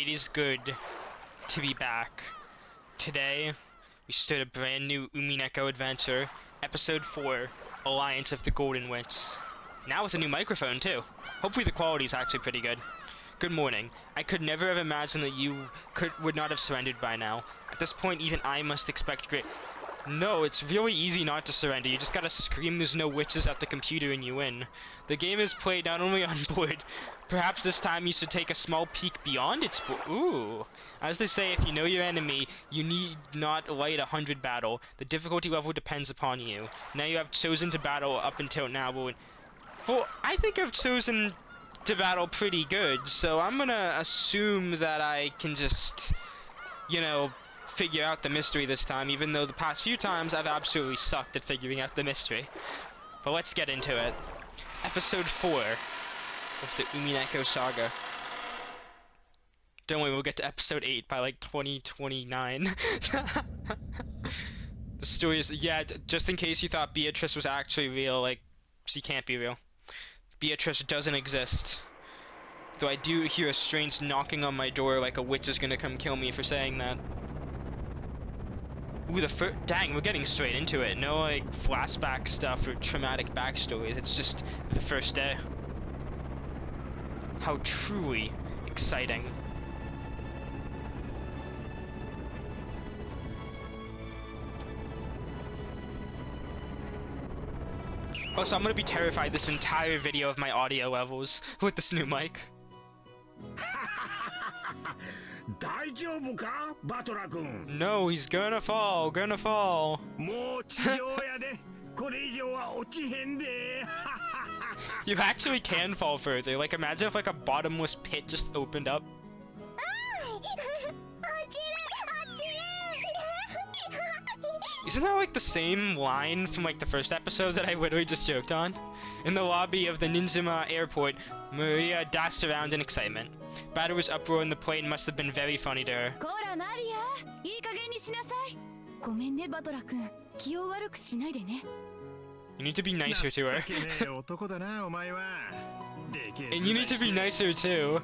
it is good to be back. Today, we start a brand new Umineko adventure, Episode 4, Alliance of the Golden Wits. Now with a new microphone, too. Hopefully the quality is actually pretty good. Good morning. I could never have imagined that you would not have surrendered by now. At this point, even I must expect great... No, it's really easy not to surrender. You just gotta scream there's no witches at the computer and you win. The game is played not only on board, perhaps this time you should take a small peek beyond its board. Ooh. As they say, if you know your enemy, you need not light 100 battle. The difficulty level depends upon you. Now you have chosen to battle up until now. Well, I think I've chosen to battle pretty good, so I'm gonna assume that I can just, you know, figure out the mystery this time, even though the past few times I've absolutely sucked at figuring out the mystery. But let's get into it. Episode 4 of the Umineko saga. Don't worry, we'll get to episode 8 by like 2029. The story is, yeah, just in case you thought Beatrice was actually real, like, she can't be real. Beatrice doesn't exist. Though I do hear a strange knocking on my door like a witch is gonna come kill me for saying that. Ooh, dang, we're getting straight into it. No, like, flashback stuff or traumatic backstories. It's just the first day. How truly exciting. Also, I'm gonna be terrified this entire video of my audio levels with this new mic. No, he's gonna fall, You actually can fall further. Like, imagine if like a bottomless pit just opened up. Isn't that like the same line from like the first episode that I literally just joked on? In the lobby of the Ninjima airport, Maria dashed around in excitement. Batter's uproar in the plane must have been very funny to her. You need to be nicer to her. And you need to be nicer too.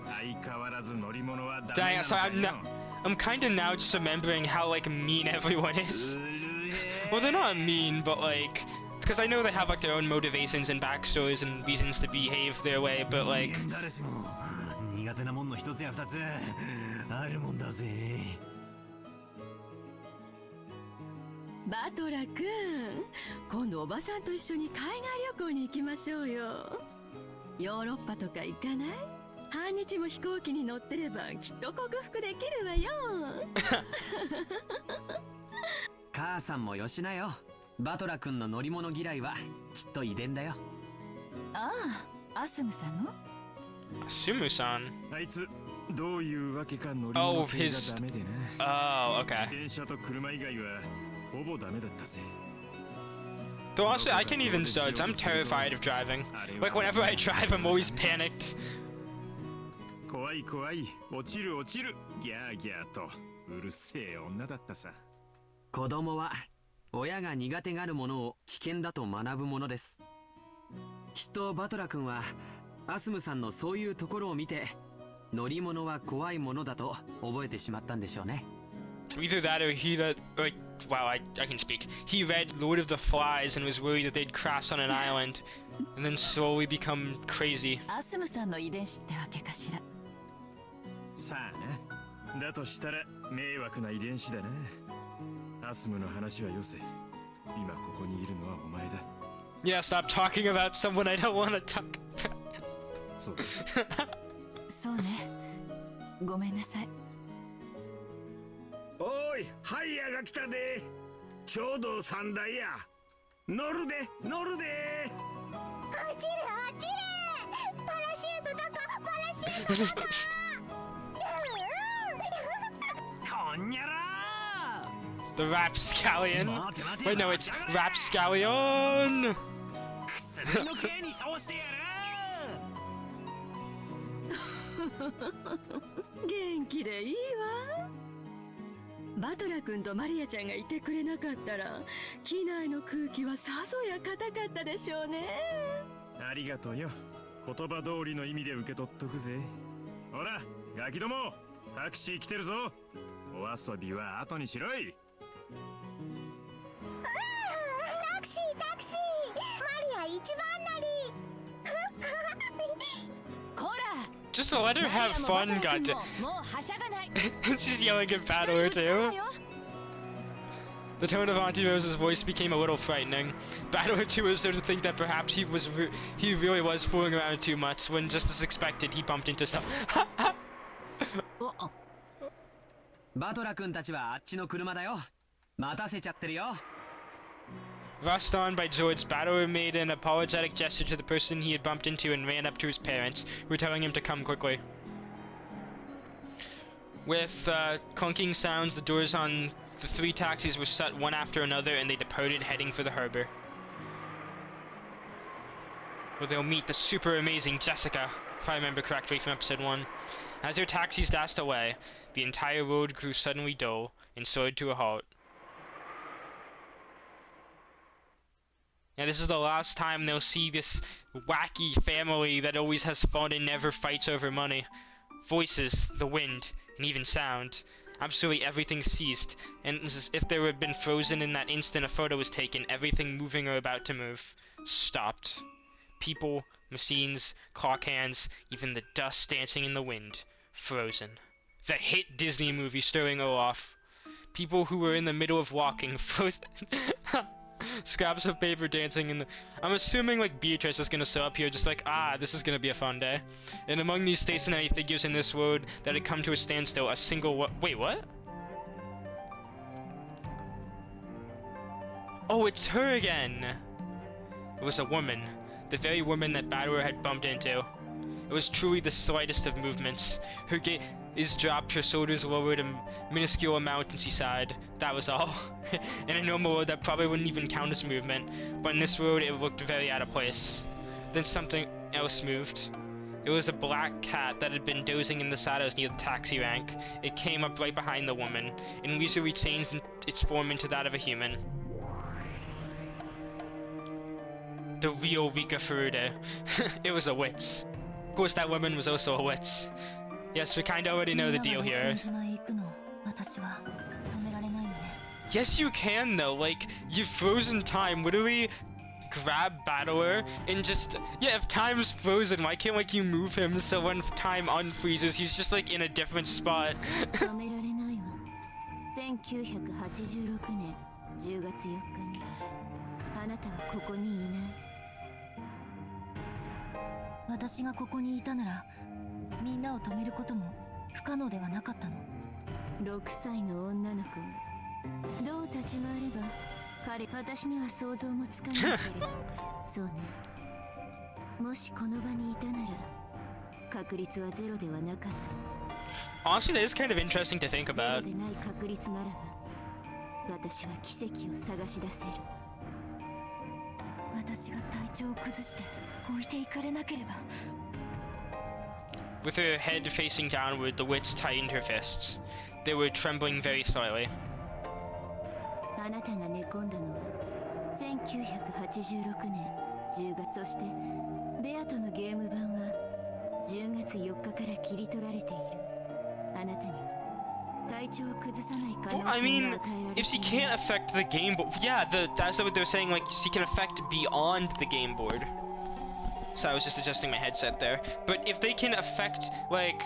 Dang, so I'm kinda now just remembering how like mean everyone is. Well, they're not mean, but like, because I know they have like their own motivations and backstories and reasons to behave their way, but like... Batora君、今度おばさんと一緒に海外旅行に行きましょうよ。ヨーロッパとか行かない？半日も飛行機に乗ってればきっと克服できるわよ。母さんもよしなよ。バトラ君の乗り物嫌いはきっと遺伝だよ。ああ、アスムさんの？アスムさん？あいつどういうわけか乗り物系がダメでな。Oh, okay. 自転車と車以外はほぼダメだったぜ。Though honestly, I can even judge. I'm terrified of driving. Like whenever I drive, I'm always panicked. 怖い怖い、落ちる落ちる、ギャーギャーとうるせえ女だったさ。子供は親が苦手がるものを危険だと学ぶものです。きっとバトラ君はアスムさんのそういうところを見て乗り物は怖いものだと覚えてしまったんでしょうね。Either that or he read, like, wow, I can speak. He read Lord of the Flies and was worried that they'd crash on an island and then slowly become crazy. アスムさんの遺伝子ってわけかしら。さあな。だとしたら迷惑な遺伝子だな。アスムの話はよせ。今ここにいるのはお前だ。Yeah, stop talking about someone I don't want to talk about. そうだ。そうね。ごめんなさい。おい、ハイヤーが来たで。ちょうど3台や。乗るで、乗るで。落ちる落ちる。パラシュートどこ？パラシュートどこ？こんにゃら。The Rapscallion. Wait, no, it's Rapscallion. 薬の刑にそうしてやる。元気でいいわ。バトラ君とマリアちゃんがいてくれなかったら機内の空気はさぞや硬かったでしょうね。ありがとうよ。言葉通りの意味で受け取っとくぜ。ほら、ガキども、タクシー来てるぞ。お遊びは後にしろい。タクシータクシー、マリア一番乗り。こら Just let her have fun, gotcha. もうはしゃがない She's yelling at Battler too. The tone of Auntie Rose's voice became a little frightening. Battler too was started to think that perhaps he really was fooling around too much when, just as expected, he bumped into some. バトラ君たちはあっちの車だよ。待たせちゃってるよ。 Rushed on by George, Battler made an apologetic gesture to the person he had bumped into and ran up to his parents, who were telling him to come quickly. With clunking sounds, the doors on the 3 taxis were shut one after another, and they departed, heading for the harbor, where they'll meet the super amazing Jessica, if I remember correctly from episode 1. As their taxis dashed away, the entire road grew suddenly dull and slowed to a halt. Now this is the last time they'll see this wacky family that always has fun and never fights over money. Voices, the wind, and even sound. Absolutely everything ceased, and as if they had been frozen in that instant a photo was taken, everything moving or about to move stopped. People, machines, clock hands, even the dust dancing in the wind. Frozen. The hit Disney movie starring Olaf. People who were in the middle of walking, frozen. Scraps of paper dancing in the... I'm assuming like Beatrice is gonna show up here just like, this is gonna be a fun day. And among these stationary figures in this road that had come to a standstill, a single wait, what? Oh, it's her again! It was a woman. The very woman that Battler had bumped into. It was truly the slightest of movements. Her gaze dropped, her shoulders lowered a minuscule amount, and she sighed. That was all. In a normal road, that probably wouldn't even count as movement, but in this road, it looked very out of place. Then something else moved. It was a black cat that had been dozing in the shadows near the taxi rank. It came up right behind the woman, and leisurely changed its form into that of a human. The real Rika Furude. It was a witch. Of course, that woman was also a witch. Yes, we kinda already know the deal here. Yes, you can though. Like, you've frozen time. Literally, grab Battler and just... Yeah, if time's frozen, why can't, like, you move him so when time unfreezes, he's just, like, in a different spot? 私がここにいたならみんなを止めることも不可能ではなかったの。6歳の女の子がどう立ち回れば私には想像もつかないけれどそうね。もしこの場にいたなら確率はゼロではなかった。 Honestly, that is kind of interesting to think about. ゼロでない確率ならば私は奇跡を探し出せる。私が体調を崩して置いていかれなければ。 With her head facing downward, the witch tightened her fists. They were trembling very slightly. あなたが寝込んだのは1986年10月。そしてベアとのゲーム版は10月4日から切り取られている。あなたには体調を崩さない可能性が与えられている。 I mean, if she can't affect the game board, yeah, that's what they're saying. Like, she can affect beyond the game board. So I was just adjusting my headset there. But if they can affect, like...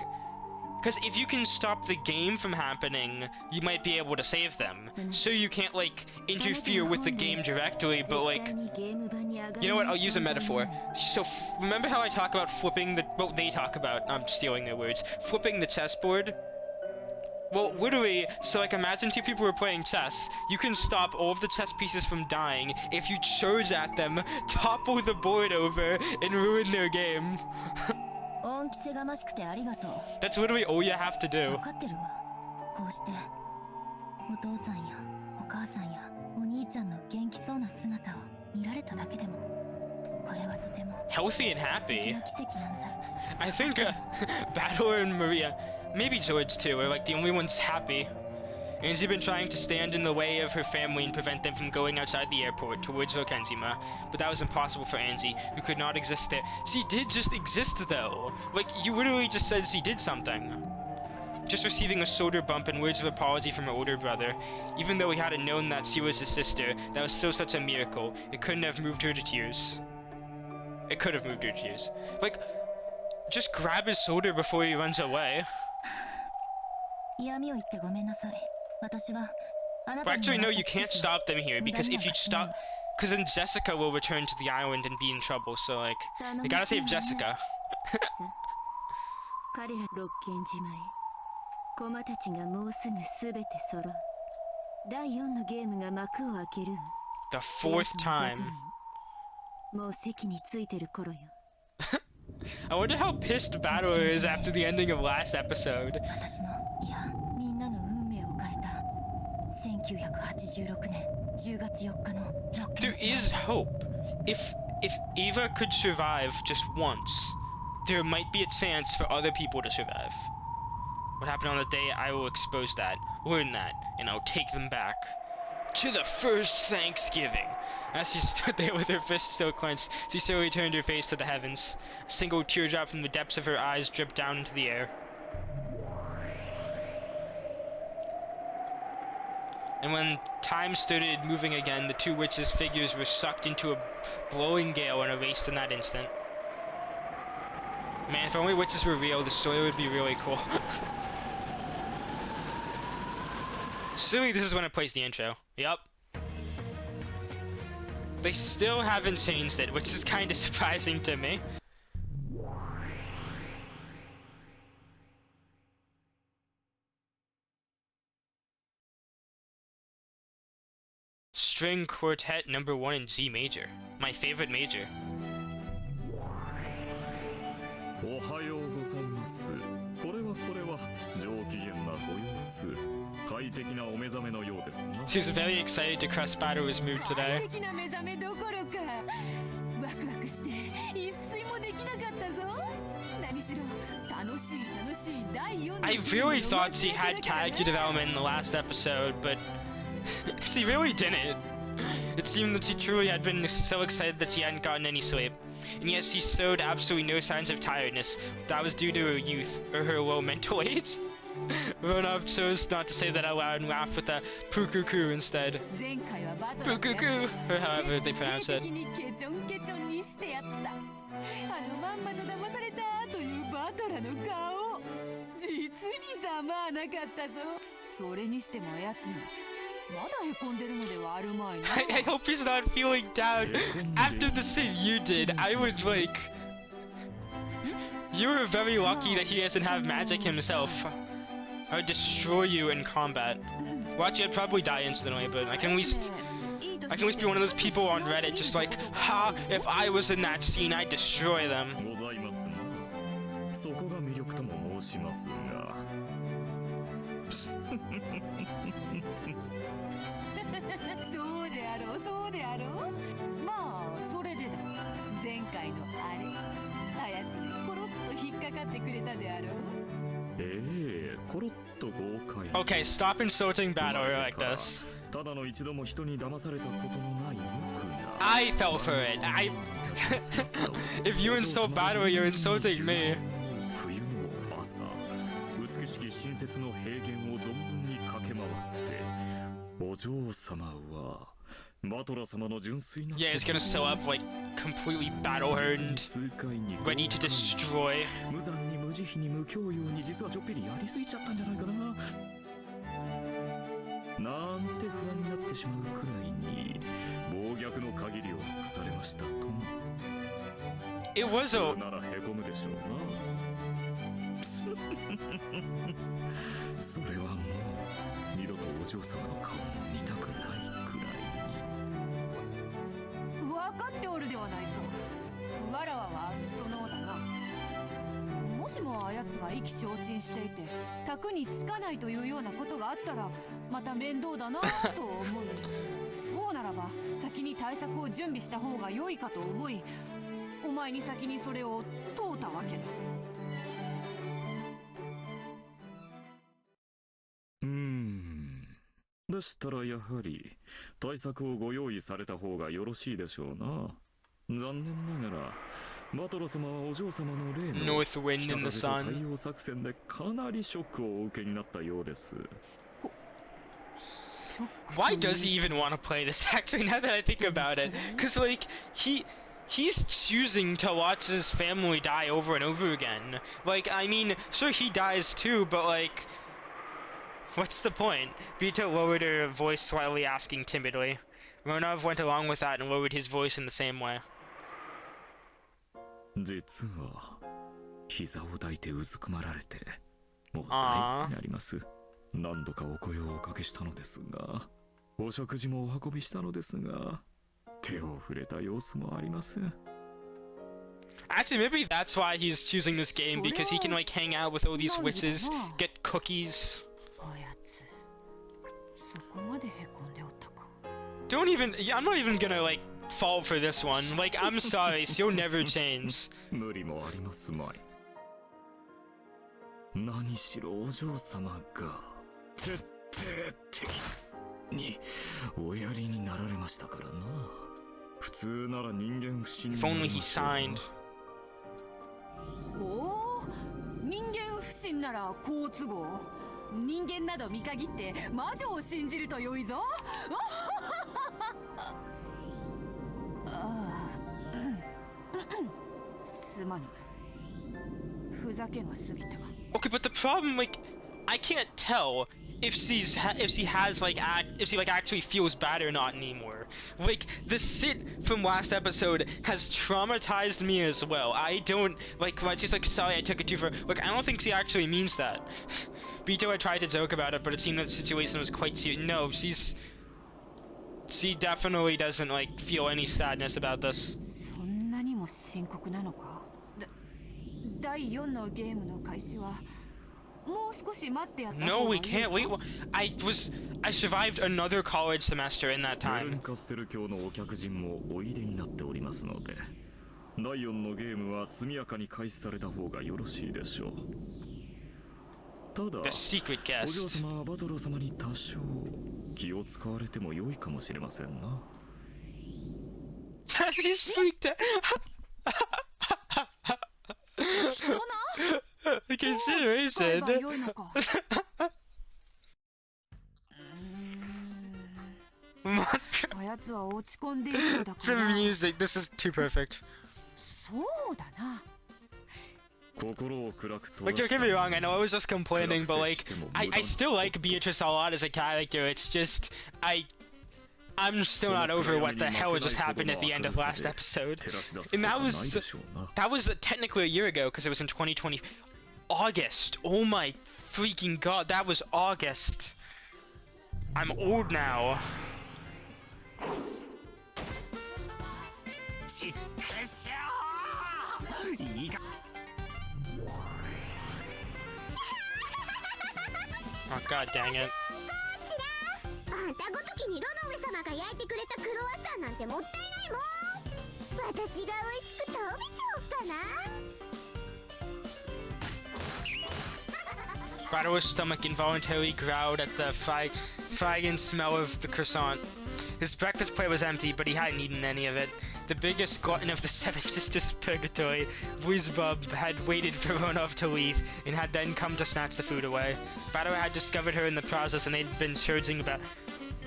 Because if you can stop the game from happening, you might be able to save them. So you can't, like, interfere with the game directly, but, like... You know what? I'll use a metaphor. So, remember how I talk about flipping the... Well, they talk about... I'm stealing their words. Flipping the chessboard? Well, literally, so like imagine two people were playing chess. You can stop all of the chess pieces from dying if you charge at them, topple the board over, and ruin their game. That's literally all you have to do. Healthy and happy. I think Battler and Maria, maybe George too, are like the only ones happy. Angie had been trying to stand in the way of her family and prevent them from going outside the airport towards Rokenzima, but that was impossible for Angie, who could not exist there. She did just exist though. Like, you literally just said she did something. just receiving a shoulder bump and words of apology from her older brother. Even though he hadn't known that she was his sister, that was still such a miracle. It couldn't have moved her to tears. It could have moved her to tears. Like, just grab his shoulder before he runs away. But actually, no, you can't stop them here, because if you stop... Because then Jessica will return to the island and be in trouble, so, like, they gotta save Jessica. 彼ら6件じまい駒たちがもうすぐすべて揃う第4のゲームが幕を開ける The fourth time. もう席についてる頃よ I wonder how pissed Battle is after the ending of last episode. 私のいやみんなの運命を変えた1986年10月4日の6件 There is hope. If Eva could survive just once, there might be a chance for other people to survive. What happened on the day, I will expose that, learn that, and I'll take them back to the first Thanksgiving. As she stood there with her fist still clenched, she slowly turned her face to the heavens. A single teardrop from the depths of her eyes dripped down into the air. And when time started moving again, the two witches' figures were sucked into a blowing gale and erased in that instant. Man, if only witches were real, the story would be really cool. Silly, this is when it plays the intro. Yup. They still haven't changed it, which is kind of surprising to me. String Quartet number 1 in G major. My favorite major. おはようございます。これは上機嫌なご様子。快適なお目覚めのようですな。 She's very excited to crush Battle's mood today. 快適な目覚めどころかワクワクして一睡もできなかったぞ何しろ楽しい第4 I really thought she had character development in the last episode, but she really didn't. It seemed that she truly had been so excited that she hadn't gotten any sleep. And yet she showed absolutely no signs of tiredness. That was due to her youth, or her low mental age. Ronov chose not to say that out loud and laughed with a pukuku instead. Pukuku, or however they pronounce it. あのまんまと騙されたというバトラの顔実にざまあなかったぞそれにしてもあやつもまだへこんでるのではあるまいな I hope he's not feeling down. After the shit you did, I was like... You were very lucky that he doesn't have magic himself. I would destroy you in combat. Well, actually, I'd probably die instantly, but I can at least be one of those people on Reddit just like, ha, if I was in that scene, I'd destroy them. ございますな。そこが魅力とも申しますが。そうであろうまあそれでだ前回のあれあやつにコロッと引っかかってくれたであろうコロッと豪快 Okay, stop insulting Battle like this. ただの一度も人に騙されたことのない無垢な I fell for it. If you insult Battle, you're insulting me. 冬の朝美しき新雪の平原を存分に駆け回ってお嬢様はバトラ様の純粋な Yeah, it's gonna show up like completely battle-hardened, ready to destroy. 無残に無慈悲に無教養に実はちょっぴりやりすぎちゃったんじゃないかななんて不安になってしまうくらいに暴虐の限りを尽くされましたとも It was a... ならへこむでしょうなそれはもう二度とお嬢様の顔も見たくないくらいに分かっておるではないかわらわはそのだなもしもあやつが意気消沈していて卓につかないというようなことがあったらまた面倒だなと思いそうならば先に対策を準備した方が良いかと思いお前に先にそれを問うたわけだでしたらやはり対策をご用意された方がよろしいでしょうな残念ながらバトラ様はお嬢様の例の North Wind 北 in the 風と Sun. 太陽作戦でかなりショックをお受けになったようです。 Why does he even want to play this? Actually, now that I think about it, because like he's choosing to watch his family die over and over again. Like, I mean, sure he dies too, but like, what's the point? Vito lowered her voice slightly, asking timidly. Ronov went along with that and lowered his voice in the same way. 実は膝を抱いてうずくまられてもう大変になります。何度かお声をおかけしたのですが、お食事もお運びしたのですが、手を触れた様子もありません。 Actually, maybe that's why he's choosing this game, because he can like hang out with all these witches, get cookies. あやつそこまでへこんでおったか。 Don't even. I'm not even gonna like fall for this one. Like, I'm sorry, so you'll never change. 無理もありますまい。何しろお嬢様が徹底的におやりになられましたからな。普通なら人間不信に If なり only ま he すよ。 signed. ほう、人間不信なら好都合。人間など見限って魔女を信じると良いぞ。ああ、すまぬ。ふざけが過ぎた。 Okay, but the problem, like, I can't tell if she has like if she like actually feels bad or not anymore. Like, the sit from last episode has traumatized me as well. I don't like when she's like, sorry, I took it too far. Like, I don't think she actually means that. Bito, I tried to joke about it, but it seemed that the situation was quite serious. No, she definitely doesn't like feel any sadness about this. そんなにも深刻なのか。第4のゲームの開始はもう少し待ってやった方がいいか。 No, we can't wait. I survived another college semester in that ベルン time. カステル教のお客人もおいでになっておりますので、第4のゲームは速やかに開始された方がよろしいでしょう。ただ、 The secret お嬢 guest. 様はバトラ様に多少気を使われても良いかもしれませんな。She's freaked out. 人な。 Consideration. 良いのか。あやつは落ち込んでいるのだか The ら。 music. This is too perfect. そうだな。心を暗く Like, don't get me wrong. I know I was just complaining, but like, I still like Beatrice a lot as a character. It's just I'm still not over what the hell just happened at the end of last episode. And that was technically a year ago because it was in 2020 August. Oh my freaking god, that was August. I'm old now. しっかりしよう。いいか。 Oh god dang it. あんたごときにロの上様が焼いてくれたクロワッサンなんてもったいないもん。私が美味しく食べちゃおうかな。 Rado's stomach involuntarily growled at the fragrant smell of the croissant. His breakfast plate was empty, but he hadn't eaten any of it. The biggest glutton of the Seven Sisters of Purgatory, Wizbub, had waited for Ronov to leave, and had then come to snatch the food away. Rado had discovered her in the process, and they'd been surging about...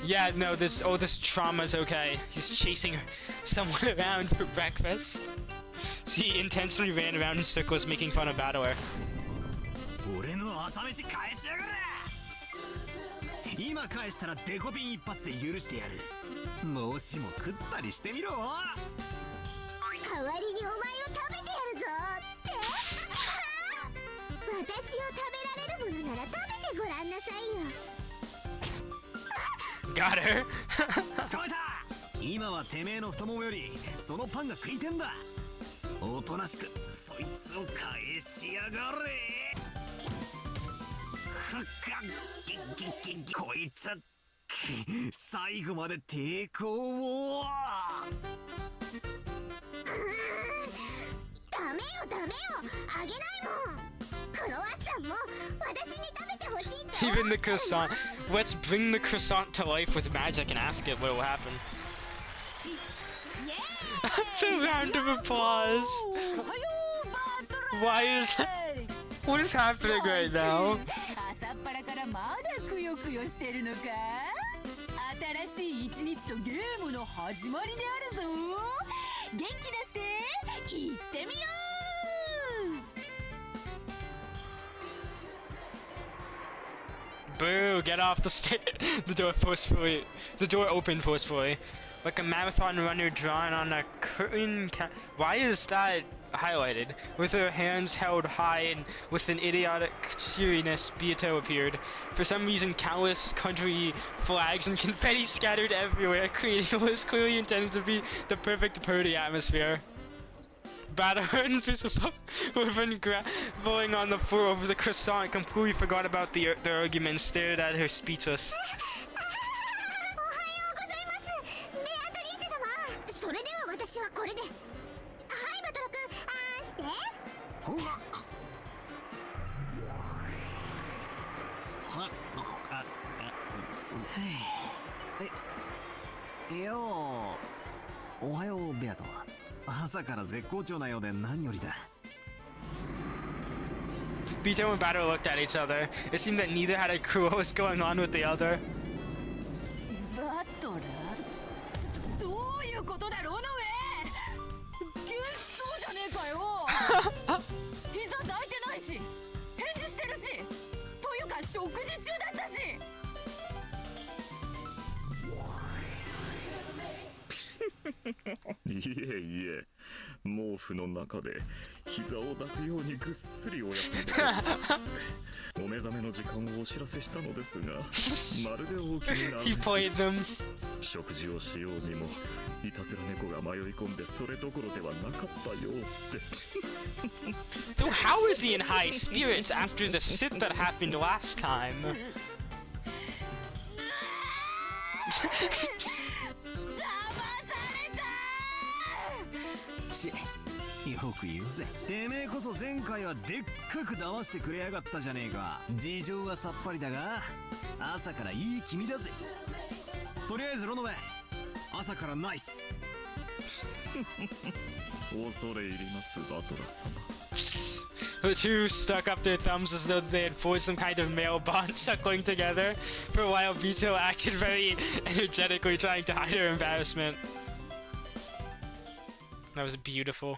Yeah, no, this trauma's okay. He's chasing someone around for breakfast. So he intentionally ran around in circles, making fun of Battler. 俺の朝飯返しやがれ。今返したらデコピン一発で許してやる。もしも食ったりしてみろ。代わりにお前を食べてやるぞって私を食べられるものなら食べてごらんなさいよ。 Got her. 捕まえた。今はてめえの太ももよりそのパンが食いてんだ。おとなしくそいつを返しやがれ。ふっかこいつ最後まで抵抗を。ダメよダメよ、あげないもん。クロワッサンも私に食べてほしいって Even the croissant. Let's bring the croissant to life with magic and ask it what will happen. The round of applause. Why is what is happening right now? 朝っぱらからまだくよくよしてるのか。新しい一日とゲームの始まりであるぞ。元気出して行ってみよう。 Boo! Get off the the door forcefully. The door opened forcefully, like a marathon runner drawn on a curtain. Why is that highlighted? With her hands held high and with an idiotic cheeriness, Beato appeared. For some reason, countless country flags and confetti scattered everywhere, creating what was clearly intended to be the perfect party atmosphere. Battlehorns who have been graveling on the floor over the croissant completely forgot about their argument and stared at her speechless. おはようございます。ベアトリーチェ様。それでは私はこれで。はい、バトロ君、して。ほがおはようベアト。朝から絶好調なようで何よりだ。 Beato and Battle looked at each other. It seemed that neither had a clue what was going on with the other. バトラー、どういうことだロノウェイ。元気そうじゃねえかよ。膝抱いてないし、返事してるし、というか食事中だったし。いえいえ、毛布の中で膝を抱くようにぐっすりお休みでお目覚めの時間をお知らせしたのですが、まるで大きになる He played them. 食事をしようにもいたずら猫が迷い込んでそれどころではなかったよって。 Though how is he in high spirits after the sit that happened last time? よく言うぜ。てめえこそ前回はでっかく騙してくれやがったじゃねえか。事情はさっぱりだが朝からいい気味だぜ。とりあえずロノウェイ、朝からナイス。恐れ入りますバトラ様。 The two stuck up their thumbs as though they had forged some kind of male bond, chuckling together. For a while, Beato acted very energetically, trying to hide her embarrassment. That was beautiful.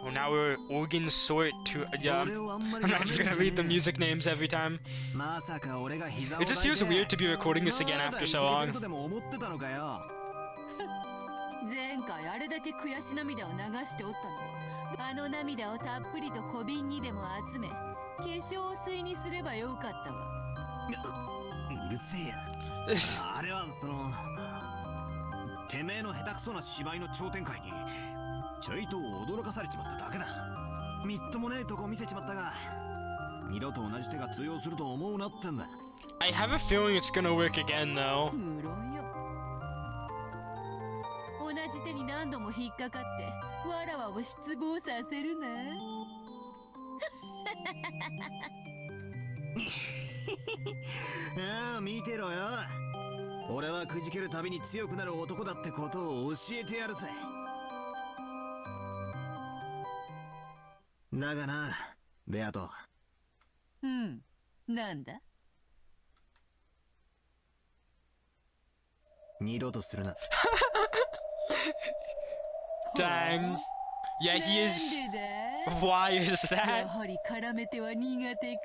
Well, now we're organ sort to. Yeah, I'm not even gonna read the music names every time. It just feels weird to be recording this again after so long. 前回あれだけ悔し涙を流しておったのは、あの涙をたっぷりと小瓶にでも集め、化粧水にすればよかったわ。うるせえや。あれはそのてめえの下手くそな芝居の超展開にちょいと驚かされちまっただけだ。みっともねえとこ見せちまったが、二度と同じ手が通用すると思うなってんだ。 I have a feeling it's gonna work again, though. 無論よ。同じ手に何度も引っかかってわらわを失望させるな。ああ見てろよ。俺はくじけるたびに強くなる男だってことを教えてやるぜ。だがなベアト。うん、なんだ。二度とするな。Dang. Yeah, he is. なんでだ。 Why is や that? はり絡めては苦手か。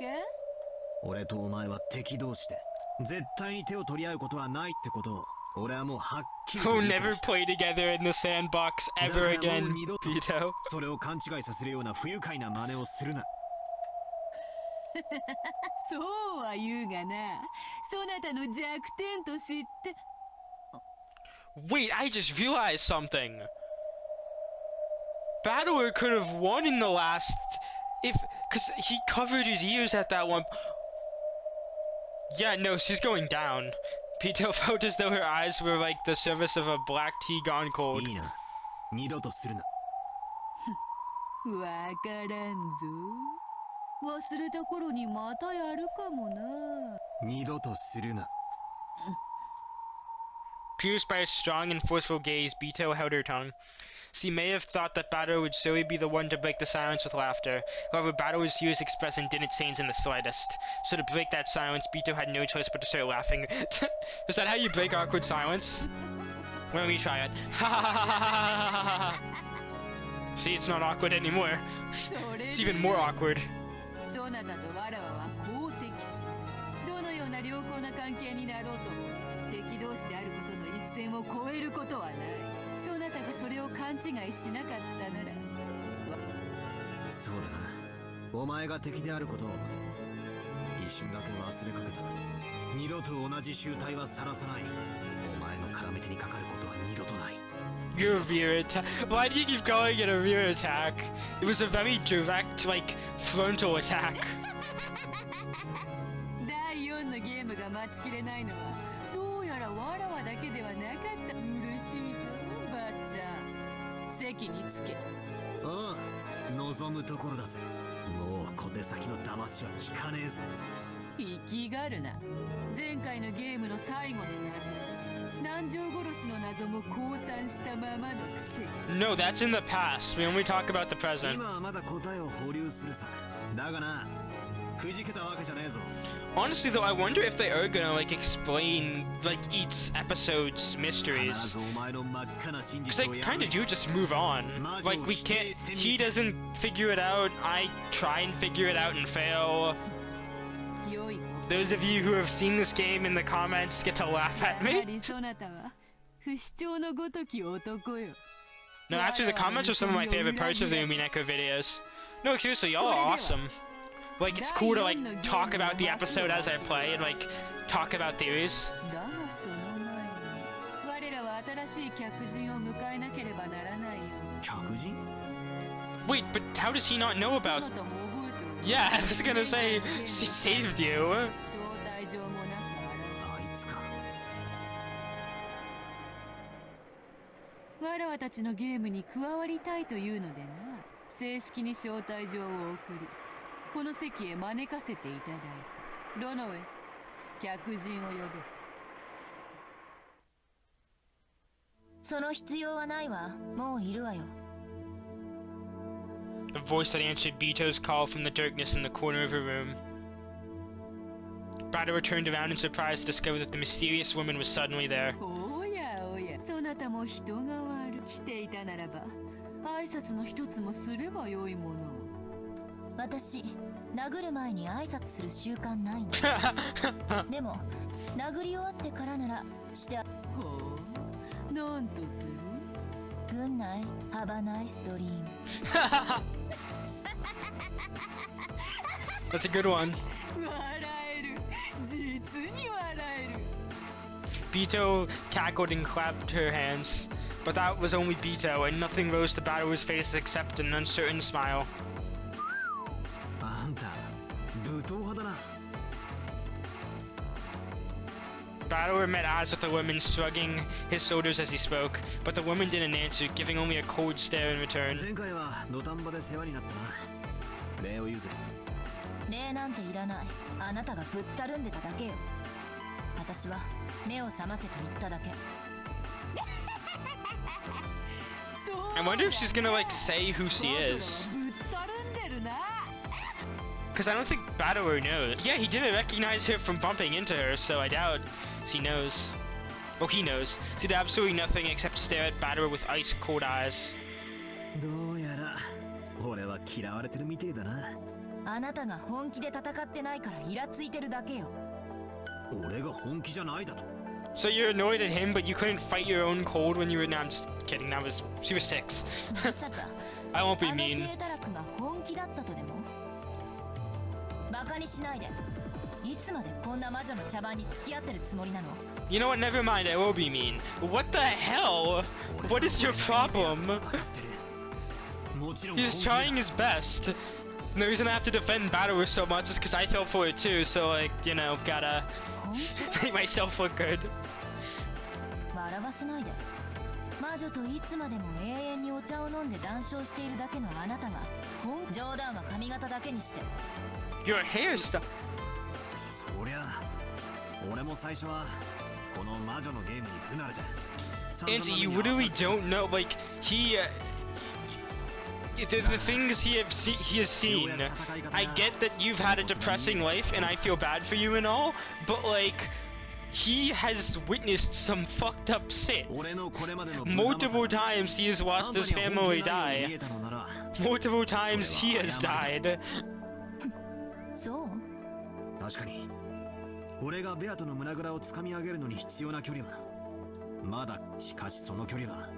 俺とお前は敵同士で絶対に手を取り合うことはないってことを俺はもうはっきりと We'll 理 never 解した。 play together in the sandbox ever だから again, もう二度と Beato. それを勘違いさせるような不愉快な真似をするな。そうは言うがな。そなたの弱点と知って。 Wait, I just realized something. Battler could have won in the last, cause he covered his ears at that one. Yeah, no, she's going down. Pito felt as though her eyes were like the surface of a black tea gone cold. いいな。二度とするな。わからんぞ。忘れた頃にまたやるかもな。二度とするな。Pierced by a strong and forceful gaze, Bito held her tongue. She may have thought that Bato would surely be the one to break the silence with laughter. However, Bato's serious expression didn't change in the slightest. So to break that silence, Bito had no choice but to start laughing. Is that how you break awkward silence? Well, let me try it. See, it's not awkward anymore. It's even more awkward. そなたとわらわは好敵視。どのような良好な関係になろうとも敵同士であることの一線を越えることはない。そなたがそれを勘違いしなかったなら。そうだな。お前が敵であることを一瞬だけ忘れかけた。二度と同じ醜態はさらさない。お前の絡め手にかかることは二度とない。 Your rear attack. Why do you keep calling it a rear attack? It was a very direct, like, frontal attack. 第4のゲームが待ちきれないのはどうやらわらわだけではなかった。嬉しいぞバッツァー。席につけ。ああ、望むところだぜ。もう小手先の騙しは効かねえぞ。生きがるな。前回のゲームの最後の謎。 南條殺しの謎も降参したままのくせ。 No, that's in the past. We only talk about the present. 今はまだ答えを保留するさ。だがな、くじけたわけじゃねえぞ。 Honestly, though, I wonder if they are gonna, like, explain, like, each episode's mysteries. Because they kind of do just move on. Like, we can't... He doesn't figure it out. I try and figure it out and fail. Those of you who have seen this game in the comments get to laugh at me. No, actually, the comments are some of my favorite parts of the Umineko videos. No, seriously, y'all are awesome. Like, it's cool to, like, talk about the episode as I play and, like, talk about theories. Wait, but how does he not know about... Yeah, I was gonna say, she saved you. わらわたちのゲームに加わりたいというのでな、正式に招待状を送り、この席へ招かせていただいた。ロノウェ、客人を呼べ。その必要はないわ。もういるわよ。 The voice that answered Bito's call from the darkness in the corner of her room. Bado turned around in surprise to discover that the mysterious woman was suddenly there. おやおや、そなたも人が悪い。来ていたならば、挨拶の一つもすればよいもの。私、殴る前に挨拶する習慣ないの。でも、殴り終わってからならして。ほう、なんとする？Good night, have a nice dream. That's a good one. Bito cackled and clapped her hands, but that was only Bito, and nothing rose to Bado's face except an uncertain smile. あんた、武闘派だな。 Bado met eyes with the woman, shrugging his shoulders as he spoke, but the woman didn't answer, giving only a cold stare in return. 前回は土壇場で世話になったな。礼を言うぜ。礼なんていらない。あなたがぶったるんでただけよ。私は目を覚ませと言っただけ。I wonder if she's gonna, like, say who she is. Because I don't think Bado knows. Yeah, he didn't recognize her from bumping into her, so I doubt she knows. Well, he knows. She did absolutely nothing except stare at Bado with ice-cold eyes. どうやら俺は嫌われてるみてえだな。あなたが本気で戦ってないからイラついてるだけよ。俺が本気じゃないだと。 So you're annoyed at him, but you couldn't fight your own cold when you were... No, I'm just kidding. She was 6. I won't be mean. あの低たらくが本気だったとでも？バカにしないで。いつまでこんな魔女の茶番に付き合ってるつもりなの？ You know what? Never mind. I will be mean. What the hell? What is your problem? He's trying his best. The reason I have to defend Bado so much is because I fell for it too. So, like, you know, gotta make myself look good. 笑わせないで。魔女といつまでも永遠にお茶を飲んで談笑しているだけのあなたが、冗談は髪型だけにして。 Your hairstyle. そりゃ俺も最初はこの魔女のゲームに不慣れて Angie, you literally don't know. Like the things he has seen. I get that you've had a depressing life, and I feel bad for you and all. But like, he has witnessed some fucked up shit. Multiple times he has watched his family die. Multiple times he has died. そう。確かに俺がベアとの胸ぐらを掴み上げるのに必要な距離はまだ、しかしその距離は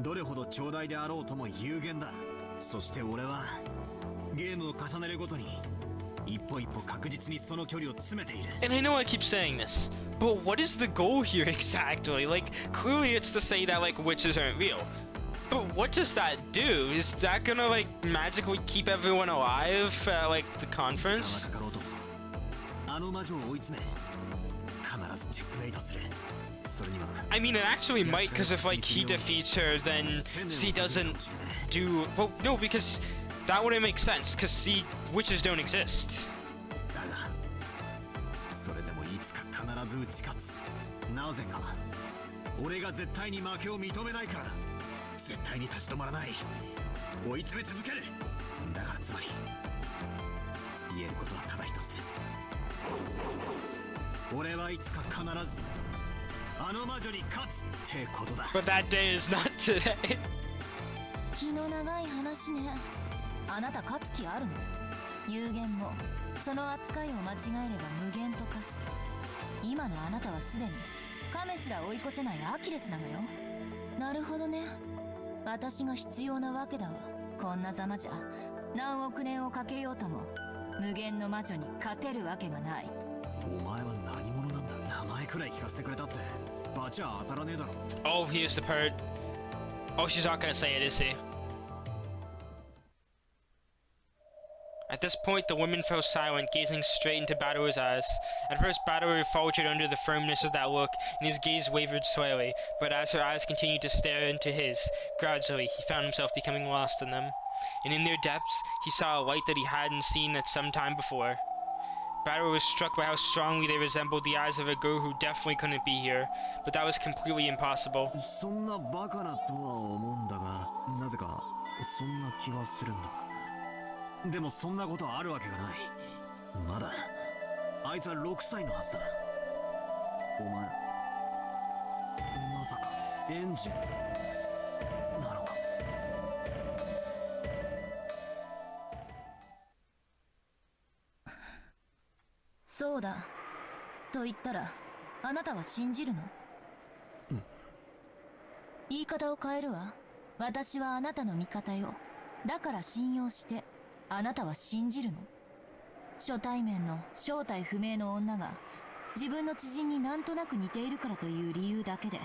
どれほど長大であろうとも有限だ。そして俺はゲームを重ねるごとに一歩一歩確実にその距離を詰めている。 And I know I keep saying this, but what is the goal here exactly? Like, clearly it's to say that like witches aren't real. But what does that do? Is that gonna like magically keep everyone alive at like the conference? あの魔女を追い詰め必ずチェックメイトする。それには I mean, it actually might, because if like he defeats her, then she doesn't do. Well, no, because that wouldn't make sense. Because see, witches don't exist. だがそれでもいつか必ず打ち勝つ。なぜか俺が絶対に負けを認めないから絶対に立ち止まらない。追い詰め続ける。だからつまり言えることはただ一つ。俺はいつか必ずあの魔女に勝つってことだ。 But that day is not today. 気の長い話ね。あなた勝つ気あるの？有限もその扱いを間違えれば無限と化す。今のあなたはすでに亀すら追い越せないアキレスなのよ。なるほどね。私が必要なわけだわ。こんなざまじゃ何億年をかけようとも無限の魔女に勝てるわけがない。お前は何者なんだ。名前くらい聞かせてくれたってバチは当たらねえだろ。 Oh, here's the bird. Oh, she's not gonna say it, is she? At this point, the woman fell silent, gazing straight into Badaru's eyes. At first, Badaru faltered under the firmness of that look, and his gaze wavered slightly, but as her eyes continued to stare into his, gradually, he found himself becoming lost in them. And in their depths, he saw a light that he hadn't seen at some time before. Badaru was struck by how strongly they resembled the eyes of a girl who definitely couldn't be here, but that was completely impossible. そんなバカなとは思うんだがなぜかそんな気がするんだ。でもそんなことあるわけがない。まだあいつは6歳のはずだ。お前まさかエンジェルなのか。そうだと言ったらあなたは信じるの？言い方を変えるわ。私はあなたの味方よ。だから信用してあなたは信じるの？初対面の正体不明の女が自分の知人になんとなく似ているからという理由だけで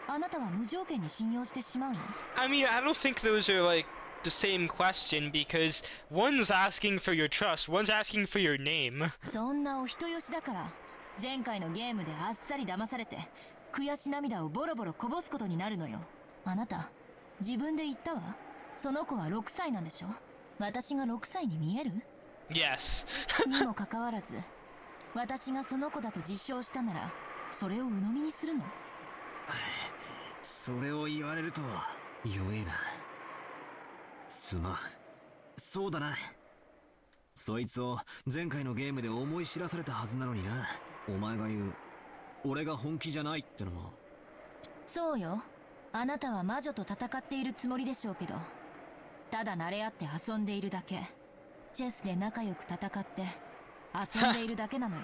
あなたは無条件に信用してしまうの？ I mean, I don't think those are like the same question, because one's asking for your trust, one's asking for your name. そんなお人よしだから前回のゲームであっさり騙されて悔し涙をボロボロこぼすことになるのよ。あなた自分で言ったわ。その子は6歳なんでしょ？私が6歳に見える？ Yes. にもかかわらず私がその子だと自称したならそれを鵜呑みにするの？それを言われると弱えな。すまん。そうだな。そいつを前回のゲームで思い知らされたはずなのにな。お前が言う俺が本気じゃないってのも。そうよ。あなたは魔女と戦っているつもりでしょうけどただ慣れ合って遊んでいるだけ。チェスで仲良く戦って遊んでいるだけなのよ。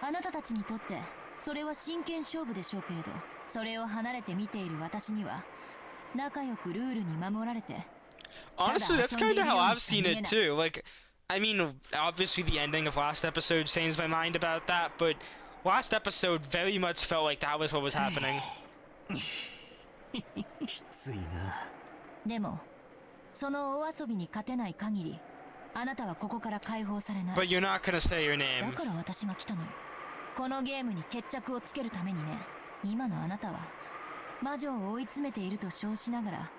あなたたちにとってそれは真剣勝負でしょうけれどそれを離れて見ている私には仲良くルールに守られて。 Honestly, that's kind of how I've seen it too. Like, I mean, obviously the ending of last episode changed my mind about that, but last episode very much felt like that was what was happening. きついな。でもそのお遊びに勝てない限りあなたはここから解放されない。 But you're not gonna say your だ name. から私が来たのよ。このゲームに決着をつけるためにね。今のあなたは魔女を追い詰めていると称しながら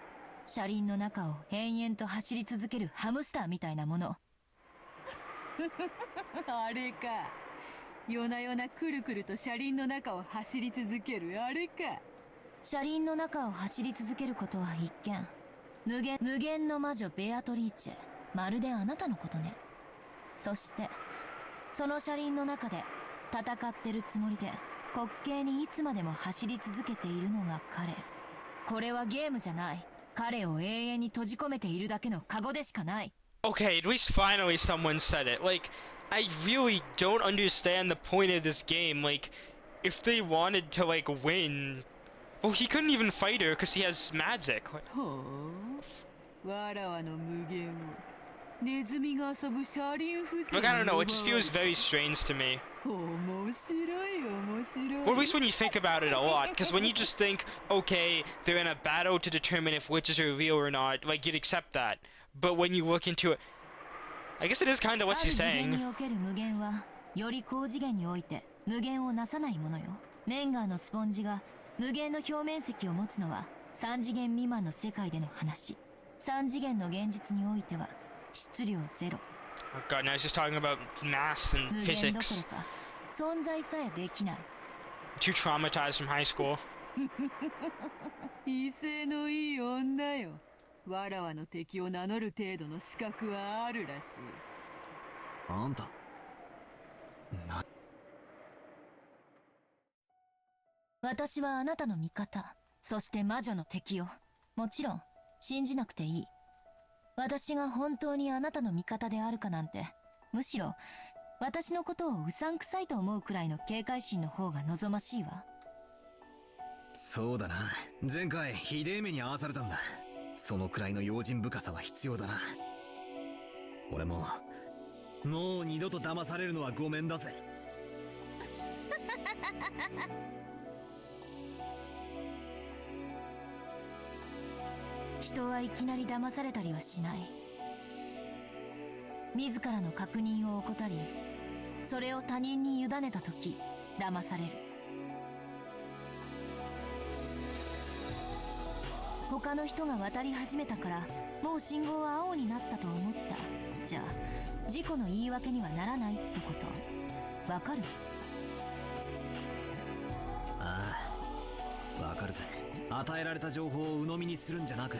車輪の中を延々と走り続けるハムスターみたいなもの。あれか。夜な夜なくるくると車輪の中を走り続けるあれか。車輪の中を走り続けることは一見無限の魔女ベアトリーチェ、まるであなたのことね。そしてその車輪の中で戦ってるつもりで滑稽にいつまでも走り続けているのが彼。これはゲームじゃない。彼を永遠に閉じ込めているだけのカゴでしかない。 Okay, at least finally someone said it. Like, I really don't understand the point of this game. Like, if they wanted to, like, win... Well, he couldn't even fight her because he has magic. ほう。わらわの無限をネズミが遊ぶ車輪風船。 Like, I don't know, it just feels very strange to me. 面白い面白い。 Well, at least when you think about it a lot, because when you just think, okay, they're in a battle to determine if witches are real or not, like, you'd accept that. But when you look into it, I guess it is kind of what ある she's 次元 saying. における無限はより高次元において無限をなさないものよ。レンガーのスポンジが無限の表面積を持つのは3次元未満の世界での話。3次元の現実においては質量ゼロ。 Oh god, now he's just talking about math and 無限どこ physics. ろか存在さえできない。 Too traumatized from high school. 威勢のいい女よ。わらわの敵を名乗る程度の資格はあるらしい。あんた私はあなたの味方、そして魔女の敵よ。もちろん信じなくていい。私が本当にあなたの味方であるかなんて、むしろ私のことをうさんくさいと思うくらいの警戒心の方が望ましいわ。そうだな。前回ひでえ目に遭わされたんだ。そのくらいの用心深さは必要だな。俺ももう二度と騙されるのはごめんだぜ。人はいきなり騙されたりはしない。自らの確認を怠り、それを他人に委ねた時、騙される。他の人が渡り始めたからもう信号は青になったと思った。じゃあ事故の言い訳にはならないってこと。わかる？ああ、わかるぜ。与えられた情報を鵜呑みにするんじゃなく、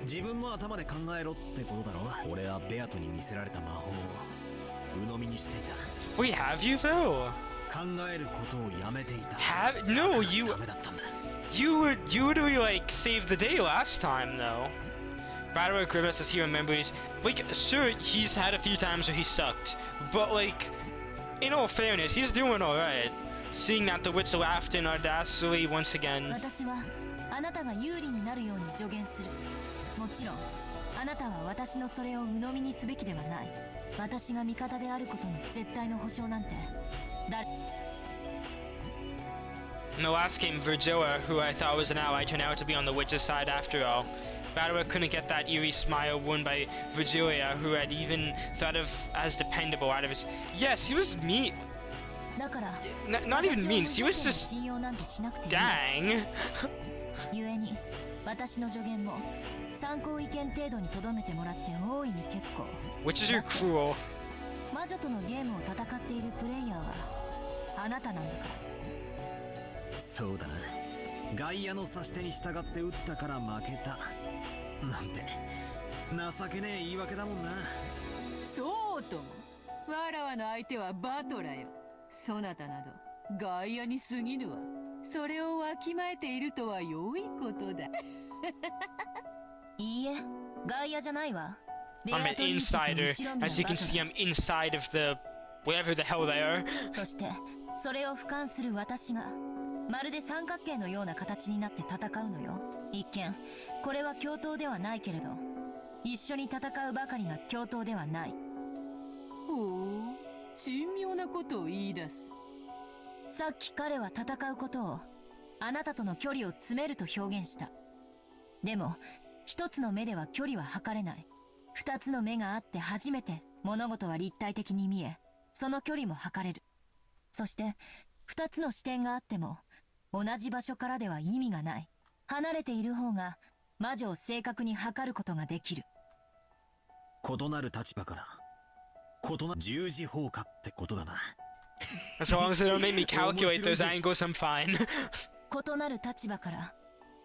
自分の頭で考えろってことだろ。俺はベアトに見せられた魔法を鵜呑みにしていた。 Wait, have you though? 考えることをやめていた。 No, you ダメだったんだ。you literally like saved the day last time though. Bradway Grimace says he remembers. Like, sure, he's had a few times where he sucked, but like, in all fairness, he's doing all right. Seeing that the wits laughed in audacity once again. 私はあなたが有利になるように助言する。もちろんあなたは私のそれを鵜呑みにすべきではない。私が味方であることの絶対の保証なんて誰。 In the last game, Virgilla, who I thought was an ally, turned out to be on the witch's side after all. Bradway couldn't get that eerie smile won by Virgilia, who had even thought of as dependable out of his... Yes, he was mean. だから Not even mean, he was just... 信用なんてしなくていい。 Dang. 故に私の助言も参考意見程度にとどめてもらって大いに結構。 Witches are cruel. 魔女とのゲームを戦っているプレイヤーはあなたなんだから。そうだな。外野の指し手に従って打ったから負けたなんて情けねえ言い訳だもんな。そうとも。わらわの相手はバトラよ。そなたなど外野に過ぎぬわ。それをわきまえているとは良いことだ。いいえ、外野じゃないわ。 I'm an insider. As you can see, I'm inside of the... whatever the hell they are. そしてそれを俯瞰する私がまるで三角形のような形になって戦うのよ。一見これは共闘ではないけれど、一緒に戦うばかりが共闘ではない。ほう、珍妙なことを言い出す。さっき彼は戦うことをあなたとの距離を詰めると表現した。でも一つの目では距離は測れない。二つの目があって初めて物事は立体的に見え、その距離も測れる。そして二つの視点があっても同じ場所からでは意味がない。離れている方が魔女を正確に測ることができる。異なる立場から異なる十字砲火ってことだな。As long as they don't make me calculate those angles, I'm fine. 異なる立場から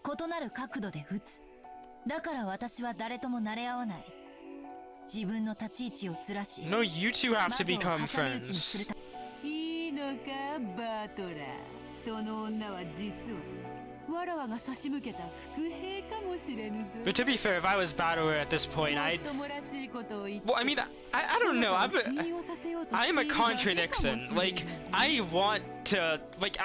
異なる角度で打つ。だから私は誰とも慣れ合わない。自分の立ち位置をずらし、 No, you two have to 魔女を become 挟み撃ちにする friends. た。いいのかバトラー、その女は実はわらわが差し向けた伏兵かもしれぬぞ。 But to be fair, if I was Battler at this point, も I'd... っともらしいことを言って Well, I mean, I don't know. I'm a contradiction. Like, I want to... Like,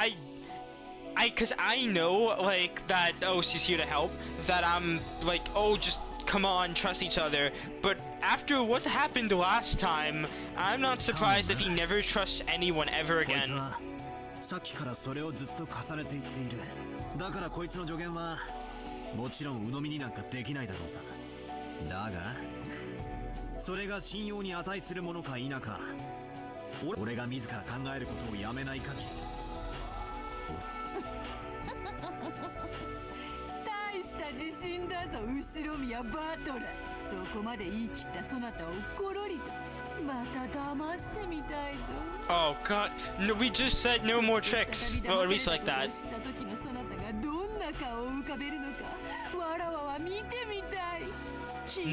Cause I know, like, that, oh, she's here to help. That I'm, like, oh, just come on, trust each other. But after what happened last time, I'm not surprised if he never trusts anyone ever こいつ again. はさっきからそれをずっと重ねていっている。だからこいつの助言はもちろん鵜呑みになんかできないだろうさ。だがそれが信用に値するものか否か、俺が自ら考えることをやめない限り。大した自信だぞ、後宮バトラー。そこまで言い切ったそなたをコロリとまた騙してみたいぞ。 Oh, God. No, we just said no more tricks. Well, at least like that. した時のそなたがどんな顔を浮かべるのか、わらわは見てみたい。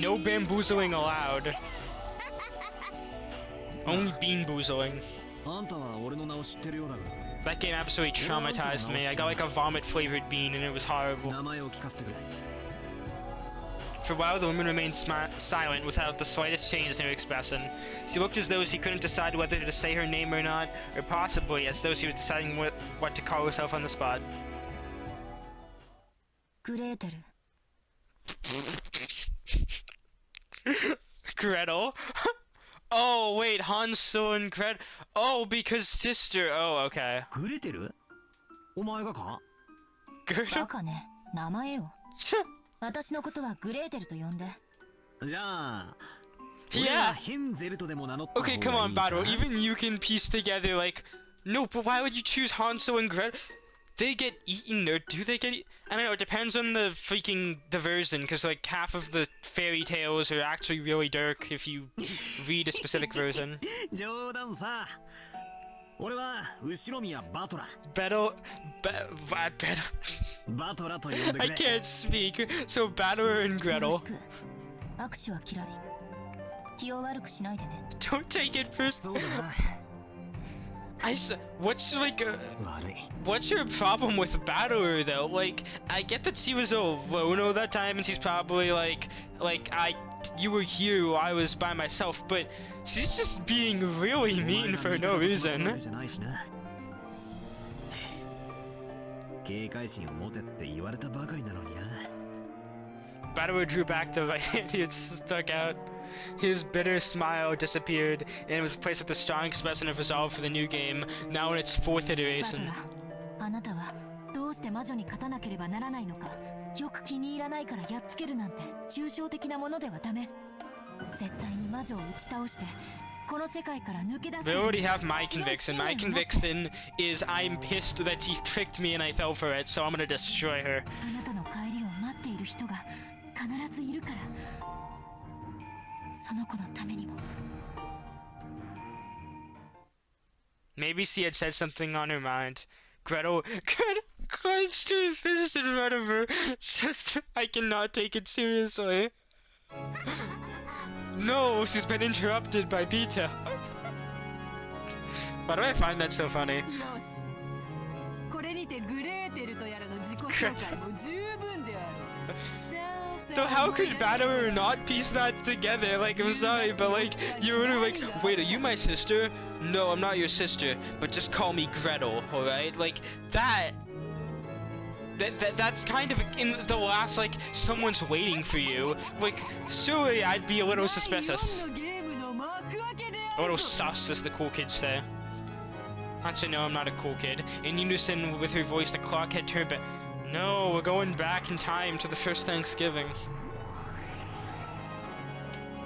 No bamboozling allowed. Only bean boozling. あんたは俺の名を知ってるようだが、 That game absolutely traumatized me. I got like a vomit flavored bean and it was horrible. 名前を聞かせてくれ。 For a while, the woman remained silent without the slightest change in her expression. She looked as though she couldn't decide whether to say her name or not, or possibly as though she was deciding what to call herself on the spot. グレーテル。 Gretel? Oh, wait, Hansel and Gretel. Oh, because sister. Oh, okay. グレテル？お前がか？ Gretel? バカね、名前よ。私のことはグレーテルと呼んで。じゃあ、 Yeah. 俺はヘンゼルとでも名乗った方がいい Okay, か come な on, Battle. Even you can piece together, like... No, but why would you choose Hansel and Gretel? They get eaten, or do they get eaten? I don't know, it depends on the version, because, like, half of the fairy tales are actually really dark if you read a specific version. 冗談さ。俺はUshiromiyaバトラ。Battle... Battle... バトラと呼んでく I れ。 can't speak. So, Battler and よろ Gretel. しく。握手は嫌い。気を悪くしないでね。 Don't take it そうだ personal. な。 What's, like, 悪い。 what's your problem with Battler though? Like, I get that she was a loner that time, and she's probably like, you were here while I was by myself, but she's just being really mean for no reason. じゃないしな。警戒心を持てって言われたばかりなのにな。Battler drew back the right hand he had stuck out. His bitter smile disappeared, and was replaced with a strong expression of resolve for the new game, now in its fourth バト iteration. ラ、あなたはどうして魔女に勝たなければならないのか。よく気に入らないからやっつけるなんて抽象的なものではダメ。絶対に魔女を打ち倒してこの世界から抜け出す。 They already have my conviction. My conviction is I'm pissed that she tricked me and I fell for it, so I'm gonna destroy her. あなたの帰りを待っている人が必ずいるから。その子のためにも。 Maybe she had said something on her mind. Gretel clenched her fist in front of her. Just, I cannot take it seriously. No, she's been interrupted by Peter. Why do I find that so funny? よし。これにてグレーテルとやらの自己紹介も十分である。 So how could Battler not piece that together? Like, I'm sorry, but like, you were like, wait, are you my sister? No, I'm not your sister, but just call me Gretel, alright? Like, that's kind of in the last, like, someone's waiting for you. Like, surely I'd be a little suspicious. A little sus, as the cool kids say. Actually, no, I'm not a cool kid. In unison with her voice, the clock had turned back. No, we're going back in time to the first Thanksgiving.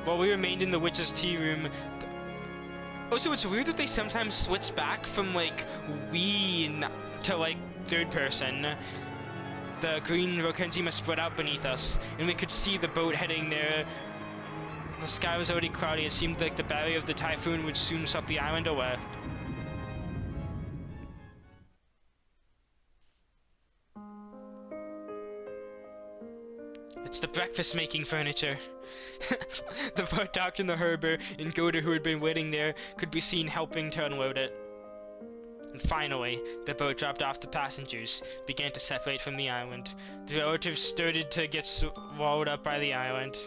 While we remained in the witch's tea room... Also, it's weird that they sometimes switch back from, like, we to, like, third person. The green Rokenzima spread out beneath us, and we could see the boat heading there. The sky was already cloudy. It seemed like the barrier of the typhoon would soon suck the island away. It's the breakfast making furniture. The boat doctor and the herber and Goda, who had been waiting there, could be seen helping to unload it. And finally, the boat dropped off the passengers, began to separate from the island. The relatives started to get swallowed up by the island.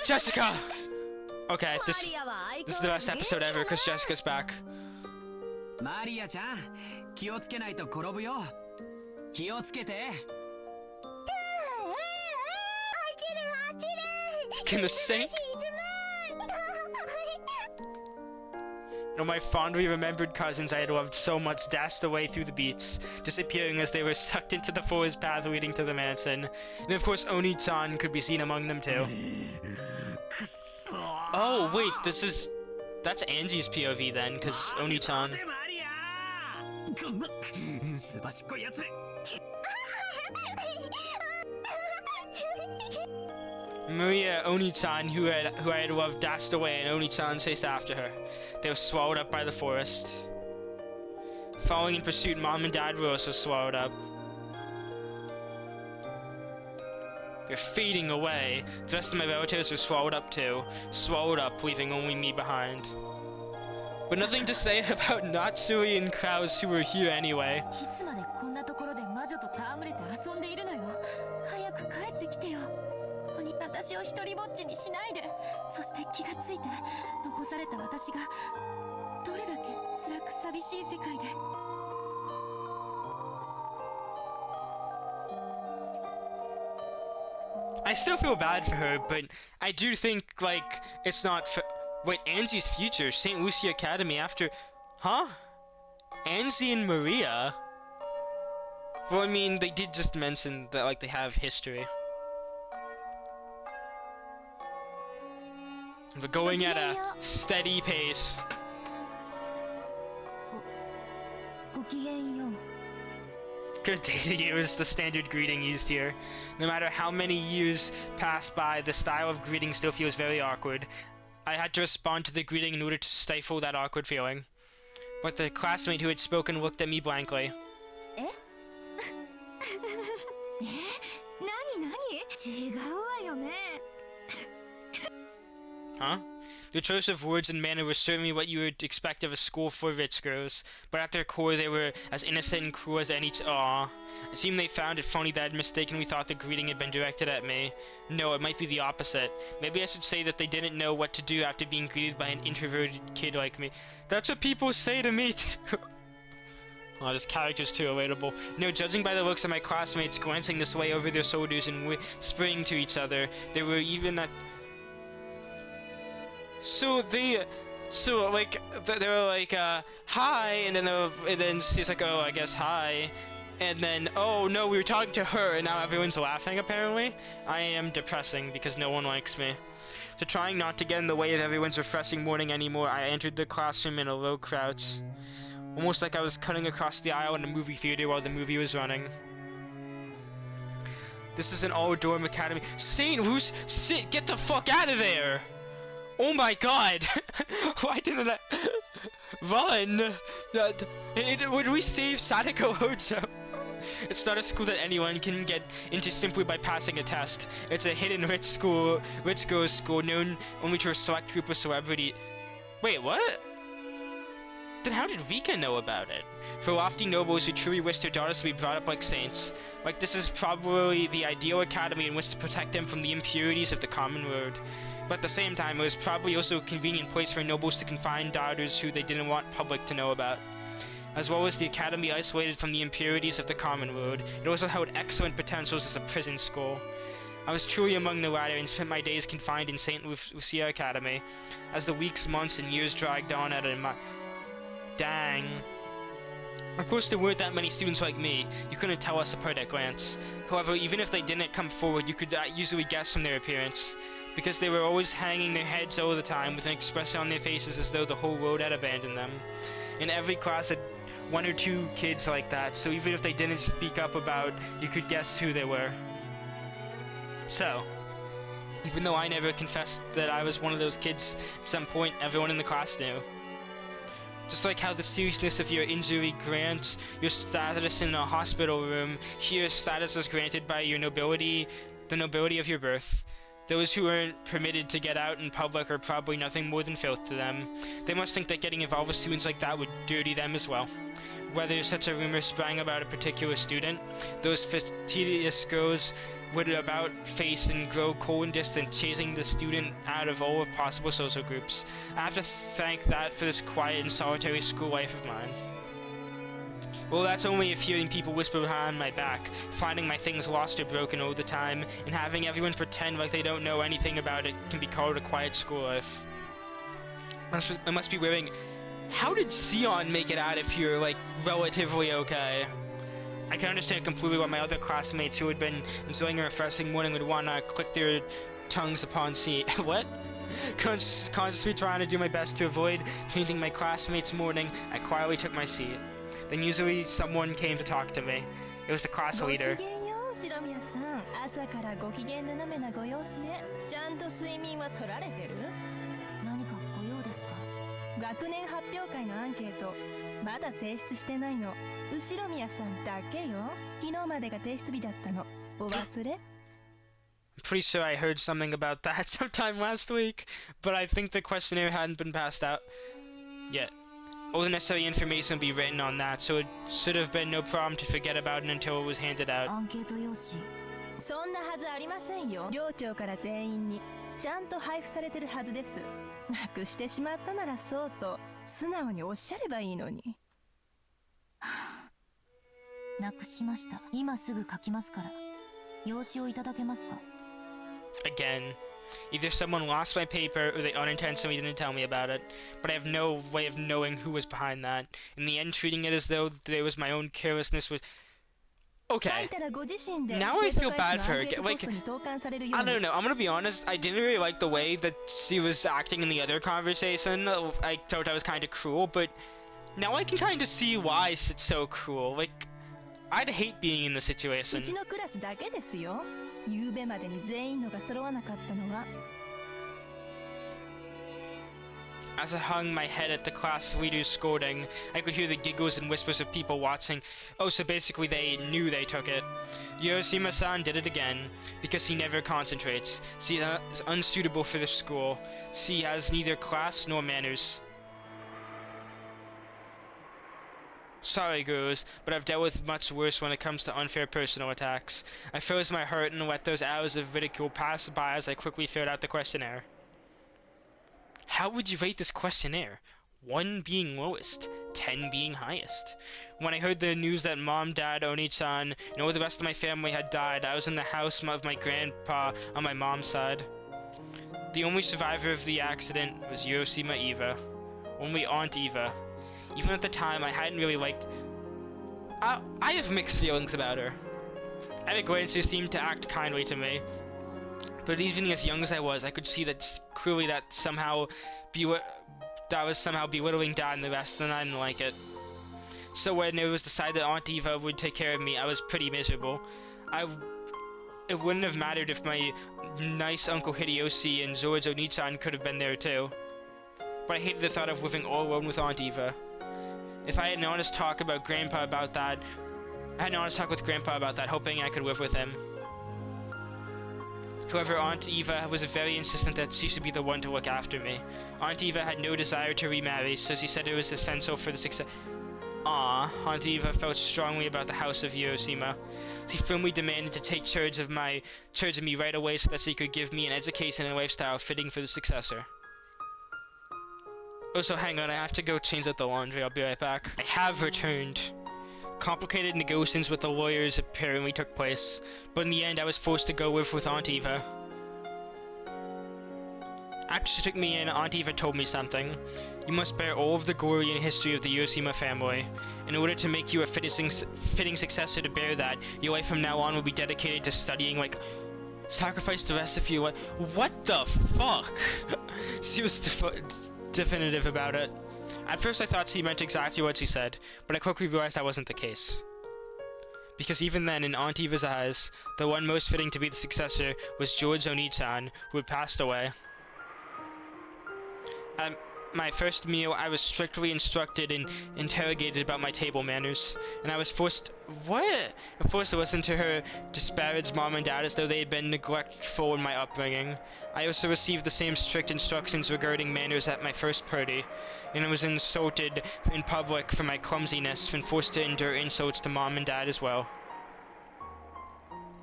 Jessica! Okay, this is the best episode ever because Jessica's back. マリアちゃん、気をつけないと転ぶよ。気をつけて。Can the sink? Oh, my fondly remembered cousins I had loved so much dashed away through the beach, disappearing as they were sucked into the forest path leading to the mansion. And of course, Oni-chan could be seen among them too. Oh, wait, that's Angie's POV then, because Oni-chan. Maria, Oni-chan, who I had loved, dashed away, and Oni-chan chased after her. They were swallowed up by the forest. Following in pursuit, Mom and Dad were also swallowed up. They're fading away. The rest of my relatives were swallowed up too. Swallowed up, leaving only me behind. But nothing to say about Natsui and Kraus, who were here anyway. いつまでこんなところで魔女と戯れて遊んでいるのよ。早く帰ってきてよ。ここに私を一人ぼっちにしないで。そして気がついて、残された私がどれだけ辛く寂しい世界で。I still feel bad for her, but I do think, like, it's not wait, Angie's future, St. Lucie Academy after... Huh? Angie and Maria? Well, I mean, they did just mention that, like, they have history. We're going at a steady pace. ごきげんよう。 Good day to you is the standard greeting used here. No matter how many years pass by, the style of greeting still feels very awkward. I had to respond to the greeting in order to stifle that awkward feeling. But the classmate who had spoken looked at me blankly. え？何違うわよね。 Huh? The choice of words and manner was certainly what you would expect of a school for rich girls, but at their core they were as innocent and cruel as any Aw. It seemed they found it funny that I had mistakenly thought the greeting had been directed at me. No, it might be the opposite. Maybe I should say that they didn't know what to do after being greeted by an introverted kid like me. That's what people say to me too. Oh, this character's too relatable. No, judging by the looks of my classmates glancing this way over their shoulders and whispering to each other, they were even at... So they were like, hi, and then she's like, oh, I guess hi, and then, oh no, we were talking to her, and now everyone's laughing, apparently. I am depressing, because no one likes me. So trying not to get in the way of everyone's refreshing morning anymore, I entered the classroom in a low crouch. Almost like I was cutting across the aisle in a movie theater while the movie was running. This is an all-dorm academy. St. Lucie, get the fuck out of there! Oh my god! Why didn't I run? Would we save Sadako Hojo? It's not a school that anyone can get into simply by passing a test. It's a hidden rich girls' school known only to a select group of celebrity. Wait, what? Then how did Vika know about it? For lofty nobles who truly wish their daughters to be brought up like saints. Like this is probably the ideal academy in which to protect them from the impurities of the common world. But at the same time, it was probably also a convenient place for nobles to confine daughters who they didn't want public to know about. As well as the academy isolated from the impurities of the common world, it also held excellent potentials as a prison school. I was truly among the latter and spent my days confined in St. Lucia Academy. As the weeks, months, and years dragged on at a Dang. Of course, there weren't that many students like me. You couldn't tell us apart at glance. However, even if they didn't come forward, you could usually guess from their appearance. Because they were always hanging their heads all the time with an expression on their faces as though the whole world had abandoned them. In every class had one or two kids like that, so even if they didn't speak up about, you could guess who they were. So, even though I never confessed that I was one of those kids, at some point everyone in the class knew. Just like how the seriousness of your injury grants your status in a hospital room, here status is granted by your nobility, the nobility of your birth. Those who aren't permitted to get out in public are probably nothing more than filth to them. They must think that getting involved with students like that would dirty them as well. Whether such a rumor sprang about a particular student, those fastidious girls would about face and grow cold and distant, chasing the student out of all of possible social groups. I have to thank that for this quiet and solitary school life of mine. Well, that's only if hearing people whisper behind my back, finding my things lost or broken all the time, and having everyone pretend like they don't know anything about it can be called a quiet school life. I must be wearing... How did Sion make it out of here, like, relatively okay? I can understand completely why my other classmates who had been enjoying a refreshing morning would want to click their tongues upon seeing... What? Consciously trying to do my best to avoid tainting my classmates' morning, I quietly took my seat. Then usually someone came to talk to me. It was the class leader. ごきげんよう、白宮さん。朝からご機嫌斜めなご様子ね。ちゃんと睡眠は取られてる？何かご用ですか？学年発表会のアンケート、まだ提出してないの。後宮さんだけよ。昨日までが提出日だったの。お忘れ？ I'm pretty sure I heard something about that sometime last week, but I think the questionnaire hadn't been passed out yet. All the necessary information would be written on that, so it should have been no problem to forget about it until it was handed out. アンケート用紙。そんなはずありませんよ。寮長から全員にちゃんと配布されてるはずです。なくしてしまったならそうと素直におっしゃればいいのに。なくしました。今すぐ書きますから。用紙をいただけますか？ Again. Either someone lost my paper or they unintentionally didn't tell me about it, but I have no way of knowing who was behind that. In the end, treating it as though there was my own carelessness was... Okay. Now I feel bad for her. Like, I don't know. I'm gonna be honest. I didn't really like the way that she was acting in the other conversation. I thought I was kind of cruel, but now I can kind of see why it's so cruel. Like, I'd hate being in the situation. 夕べまでに全員のが揃わなかったのは As I hung my head at the class leader's scolding, I could hear the giggles and whispers of people watching. Oh, so basically they knew they took it. Ushiromia-san did it again, because he never concentrates. She is unsuitable for the school. She has neither class nor manners. Sorry, gurus, but I've dealt with much worse when it comes to unfair personal attacks. I froze my heart and let those hours of ridicule pass by as I quickly filled out the questionnaire. How would you rate this questionnaire? 1 being lowest, 10 being highest. When I heard the news that Mom, Dad, Oni-chan, and all the rest of my family had died, I was in the house of my grandpa on my mom's side. The only survivor of the accident was Ushiromiya Eva. Only Aunt Eva. Even at the time, I hadn't really liked... I have mixed feelings about her. At a glance, she seemed to act kindly to me. But even as young as I was, I could see that clearly that was somehow belittling Dad and the rest, and I didn't like it. So when it was decided that Aunt Eva would take care of me, I was pretty miserable. It wouldn't have mattered if my nice Uncle Hideyoshi and George Oni-chan could have been there too. But I hated the thought of living all alone with Aunt Eva. If I had an honest talk with Grandpa about that, hoping I could live with him. However, Aunt Eva was very insistent that she should be the one to look after me. Aunt Eva had no desire to remarry, so she said it was essential for the success. Aunt Eva felt strongly about the house of Ushiromiya. She firmly demanded to take charge of me right away so that she could give me an education and lifestyle fitting for the successor. Oh, so hang on, I have to go change out the laundry. I'll be right back. I have returned. Complicated negotiations with the lawyers apparently took place, but in the end I was forced to go live with Aunt Eva. After she took me in, Aunt Eva told me something. You must bear all of the glory and history of the Ushiromiya family. In order to make you a fitting successor to bear that, your life from now on will be dedicated to studying, like, sacrifice the rest of your life. What the fuck? She was definitive about it. At first I thought she meant exactly what she said, but I quickly realized that wasn't the case. Because even then, in Aunt Eva's eyes, the one most fitting to be the successor was George Oni-chan, who had passed away. my first meal, I was strictly instructed and interrogated about my table manners, and I was forced to listen to her disparage mom and dad as though they had been neglectful in my upbringing. I also received the same strict instructions regarding manners at my first party, and I was insulted in public for my clumsiness and forced to endure insults to mom and dad as well.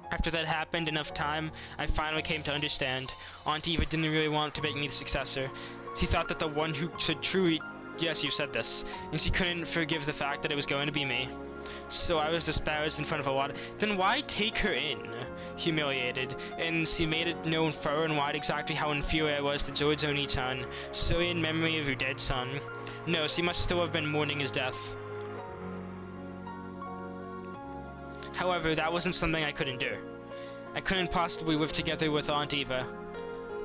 After that happened enough time, I finally came to understand. Aunt Eva didn't really want to make me the successor. She thought that the one who should truly... Yes, you said this. And she couldn't forgive the fact that it was going to be me. So I was disparaged in front of a lot. Then why take her in? Humiliated. And she made it known far and wide exactly how inferior I was to George Oni-chan. Sorry in memory of your dead son. No, she must still have been mourning his death. However, that wasn't something I could endure. I couldn't possibly live together with Aunt Eva.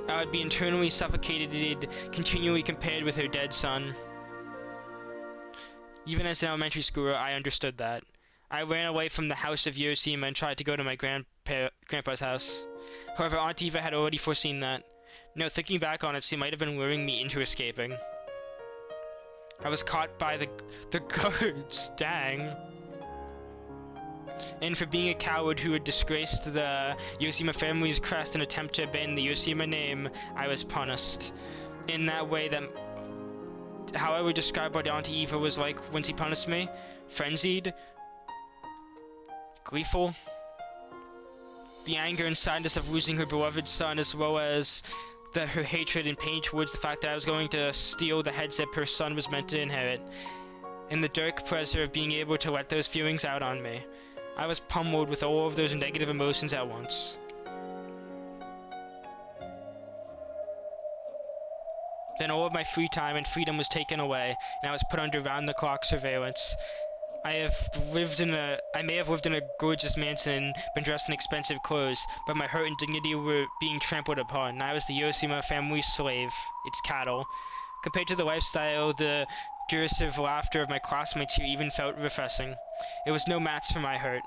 I would be internally suffocated, continually compared with her dead son. Even as an elementary schooler, I understood that. I ran away from the house of Ushiromiya and tried to go to my grandpa's house. However, Aunt Eva had already foreseen that. No, thinking back on it, she might have been luring me into escaping. I was caught by the guards, dang. And for being a coward who had disgraced the Ushiromiya family's crest in an attempt to abandon the Ushiromiya name, I was punished. In that way that... How I would describe what Aunt Eva was like when she punished me? Frenzied? Gleeful? The anger and sadness of losing her beloved son, as well as her hatred and pain towards the fact that I was going to steal the headset her son was meant to inherit. And the dark pleasure of being able to let those feelings out on me. I was pummeled with all of those negative emotions at once. Then all of my free time and freedom was taken away, and I was put under round-the-clock surveillance. I may have lived in a gorgeous mansion and been dressed in expensive clothes, but my heart and dignity were being trampled upon, and I was the Ushiromiya family's slave, its cattle. Compared to the lifestyle, the derisive laughter of my classmates here even felt refreshing. It was no match for my hurt.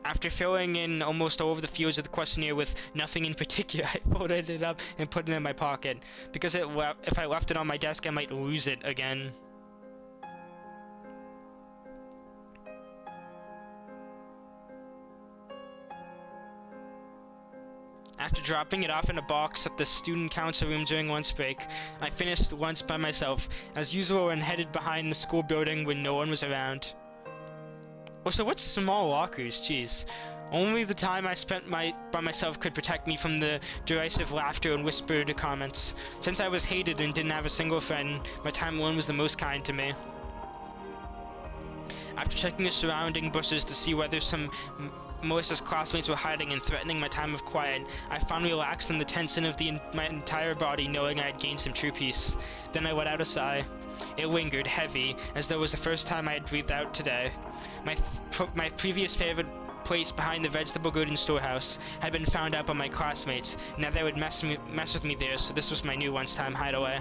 After filling in almost all of the fields of the questionnaire with nothing in particular, I folded it up and put it in my pocket, because if I left it on my desk, I might lose it again. After dropping it off in a box at the student council room during lunch break, I finished lunch by myself, as usual, and headed behind the school building when no one was around. Also, what's small lockers? Jeez. Only the time I spent by myself could protect me from the derisive laughter and whispered comments. Since I was hated and didn't have a single friend, my time alone was the most kind to me. After checking the surrounding bushes to see whether some Melissa's classmates were hiding and threatening my time of quiet, I finally relaxed in the tension of my entire body, knowing I had gained some true peace. Then I let out a sigh. It lingered, heavy, as though it was the first time I had breathed out today. My previous favorite place behind the vegetable garden storehouse had been found out by my classmates. Now they would mess with me there, so this was my new lunchtime hideaway.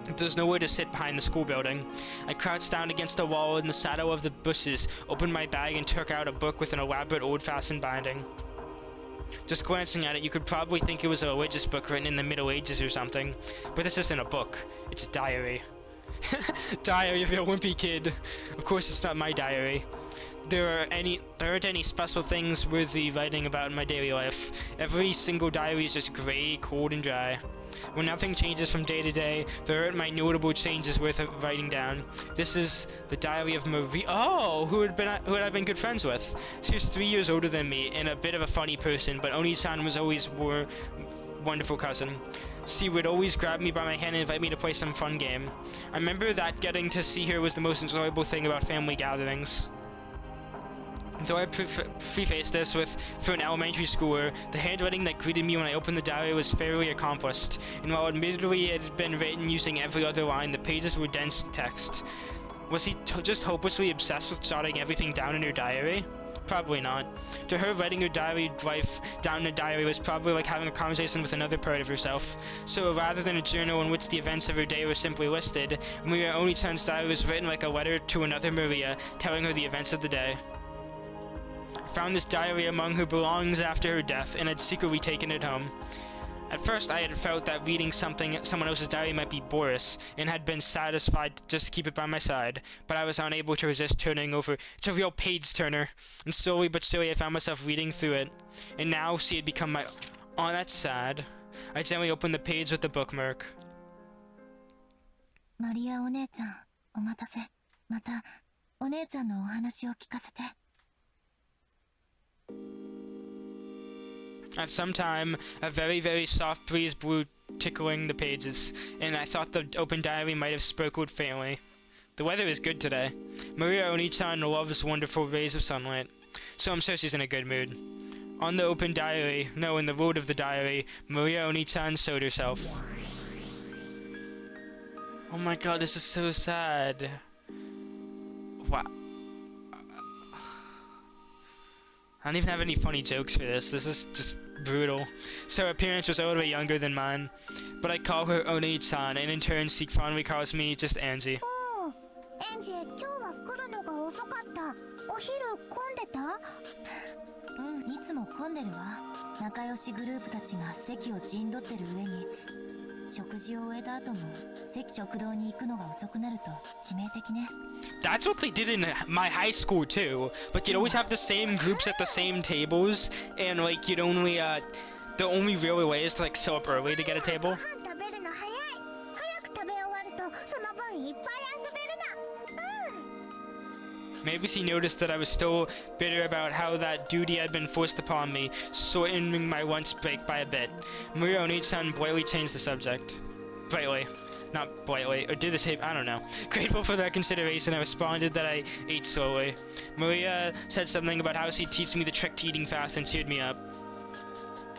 There was nowhere to sit behind the school building. I crouched down against the wall in the shadow of the bushes, opened my bag, and took out a book with an elaborate old-fashioned binding. Just glancing at it, you could probably think it was a religious book written in the Middle Ages or something. But this isn't a book. It's a diary. Diary of a wimpy kid. Of course it's not my diary. There aren't any special things worthy writing about in my daily life. Every single diary is just gray, cold, and dry. When nothing changes from day to day, there aren't my notable changes worth writing down. This is the diary of Marie. Oh, who had I been good friends with? She was 3 years older than me and a bit of a funny person, but Oni-san was always a wonderful cousin. She would always grab me by my hand and invite me to play some fun game. I remember that getting to see her was the most enjoyable thing about family gatherings. Though I preface this with, for an elementary schooler, the handwriting that greeted me when I opened the diary was fairly accomplished, and while admittedly it had been written using every other line, the pages were dense with text. Was he just hopelessly obsessed with jotting everything down in her diary? Probably not. To her, writing her diary life down in a diary was probably like having a conversation with another part of herself. So rather than a journal in which the events of her day were simply listed, Maria Oni-chan's diary was written like a letter to another Maria, telling her the events of the day. found this diary among her belongings after her death and had secretly taken it home. At first, I had felt that reading someone else's diary might be Boris, and had been satisfied to just keep it by my side, but I was unable to resist turning over. It's a real page-turner, and slowly but surely I found myself reading through it, and now she had become my... Oh, that's sad. I gently opened the page with the bookmark. マリアお姉ちゃん、お待たせ。また、お姉ちゃんのお話を聞かせて。At some time, a very, very soft breeze blew, tickling the pages, and I thought the open diary might have sparkled faintly. The weather is good today. Maria Oni-chan loves wonderful rays of sunlight, so I'm sure she's in a good mood. On the open diary, no, in the road of the diary, Maria Oni-chan showed herself. Oh my god, this is so sad. Wow. I don't even have any funny jokes for this. This is just brutal. So her appearance was a little bit younger than mine, but I call her Oni-chan, and in turn she fondly calls me just Angie. おうエンジ、今日は来るのが遅かった。お昼混んでた？うん、いつも混んでるわ。仲良しグループたちが席を陣取ってる上に、食事を終えた後も食堂に行くのが遅くなると致命的ね。That's what they did in my high school too. Like you'd always have the same groups at the same tables, and like you'd only the only real way is to like show up early to get a table. ご飯食べるの早い。早く食べ終わるとその分いっぱい遊べるな。Maybe she noticed that I was still bitter about how that duty had been forced upon me, shortening my lunch break by a bit. Maria Oni-chan politely changed the subject. Politely. Not politely, or did the same, I don't know. Grateful for that consideration, I responded that I ate slowly. Maria said something about how she'd teach me the trick to eating fast and cheered me up.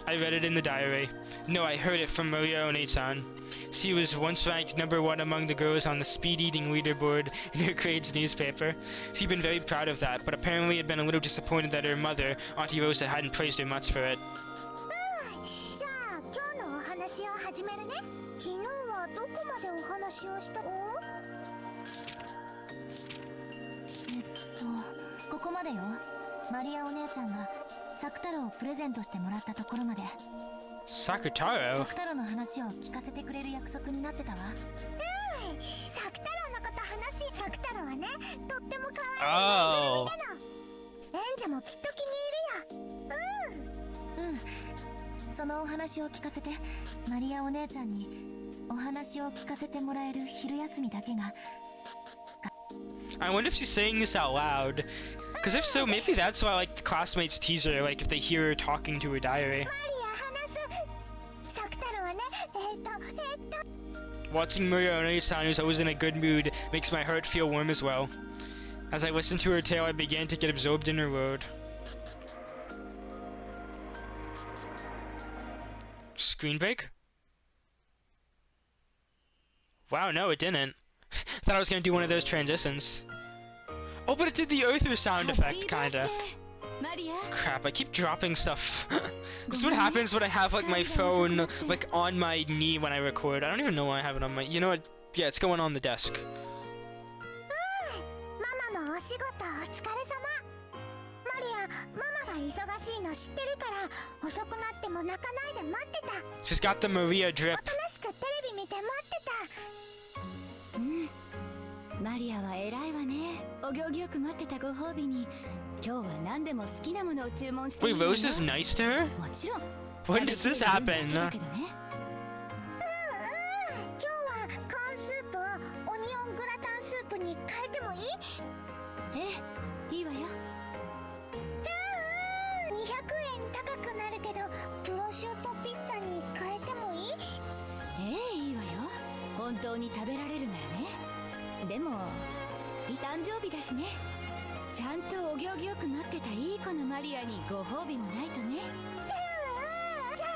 I read it in the diary. No, I heard it from Maria Oni-chan. She was once ranked #1 among the girls on the speed eating leaderboard in her grade's newspaper. She'd been very proud of that, but apparently had been a little disappointed that her mother, Auntie Rosa, hadn't praised her much for it. じゃあ今日のお話を始めるね。昨日はどこまでお話をしたの？ここまでよ。マリアお姉ちゃんがサクタロをプレゼントしてもらったところまで。サ Sakutaro? クタロの話を聞かせてくれる約束になってたわ。サクタロウのこと話し。サクタロウはね、とっても可愛い Oh. エンジもきっと気に入るよ。うん。そのお話を聞かせて、マリアお姉ちゃんにお話を聞かせてもらえる昼休みだけが。I wonder if she's saying this out loud. Because if so, maybe that's why like the classmates tease her, like if they hear her talking to her diary. マリア話す。サクタロウはね、Watching Maria Oni-san, who's always in a good mood, makes my heart feel warm as well. As I listened to her tale, I began to get absorbed in her world. Screen break? Wow, no, it didn't. Thought I was gonna do one of those transitions. Oh, but it did the Earther sound effect, kinda. Crap, I keep dropping stuff. This is what happens when I have like my phone like on my knee when I record. I don't even know why I have it on my... You know what? Yeah, it's going on the desk. ママもお仕事お疲れ様。マリア、ママが忙しいの知ってるから遅くなっても泣かないで待ってた。 She's got the Maria drip. おとなしくテレビ見て待ってた。マリアは偉いわね。お行儀よく待ってたご褒美に今日は何でも好きなものを注文して Wait, Rose is nice to her? もちろん When does this happen? だけどね。今日はコーンスープをオニオングラタンスープに変えてもいい？いいわよ。200円高くなるけどプロシュートピッツァに変えてもいい？いいわよ。本当に食べられるならね。でも誕生日だしね。ちゃんとお行儀よく待ってたいい子のマリアにご褒美もないとね。じゃあ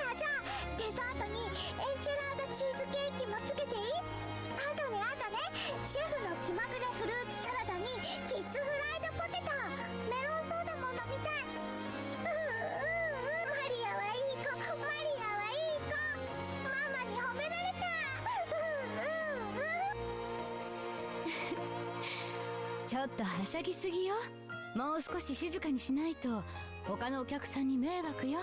デザートにエンチェラードチーズケーキもつけていい？あとねシェフの気まぐれフルーツサラダにキッズフライドポテト、メロンソーダも飲みたい。マリアはいい子、マリアはいい子。ママに褒められた。ちょっとはしゃぎすぎよ。もう少し静かにしないと他のお客さんに迷惑よ。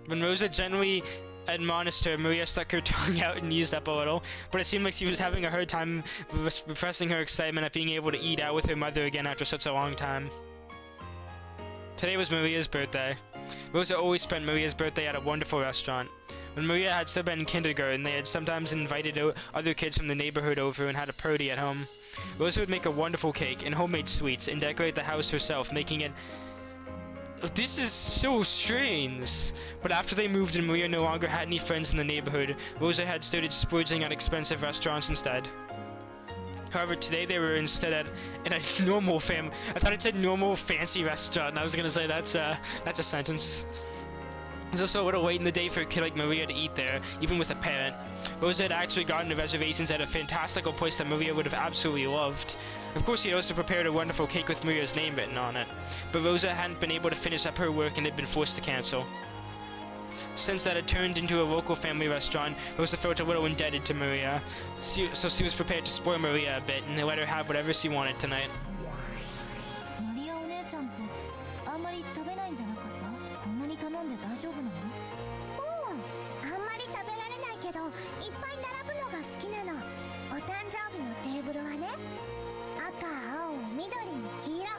When Rosa gently admonished her, Maria stuck her tongue out and eased up a little, but it seemed like she was having a hard time repressing her excitement at being able to eat out with her mother again after such a long time. Today was Maria's birthday. Rosa always spent Maria's birthday at a wonderful restaurant. When Maria had still been in kindergarten, they had sometimes invited other kids from the neighborhood over and had a party at home. Rosa would make a wonderful cake and homemade sweets and decorate the house herself, making it... This is so strange. But after they moved and Maria no longer had any friends in the neighborhood, Rosa had started splurging at expensive restaurants instead. However, today they were instead in a normal I thought it said normal fancy restaurant, and I was gonna say that's a sentence. It's also a little late in the day for a kid like Maria to eat there, even with a parent. Rosa had actually gotten the reservations at a fantastical place that Maria would have absolutely loved. Of course, he had also prepared a wonderful cake with Maria's name written on it, but Rosa hadn't been able to finish up her work and had been forced to cancel. Since that had turned into a local family restaurant, Rosa felt a little indebted to Maria, so she was prepared to spoil Maria a bit and let her have whatever she wanted tonight. マリアお姉ちゃんってあんまり食べないんじゃなかった？こんなに頼んで大丈夫なの？あんまり食べられないけどいっぱい並ぶのが好きなの。お誕生日のテーブルはね、赤、青、緑に黄色、いっ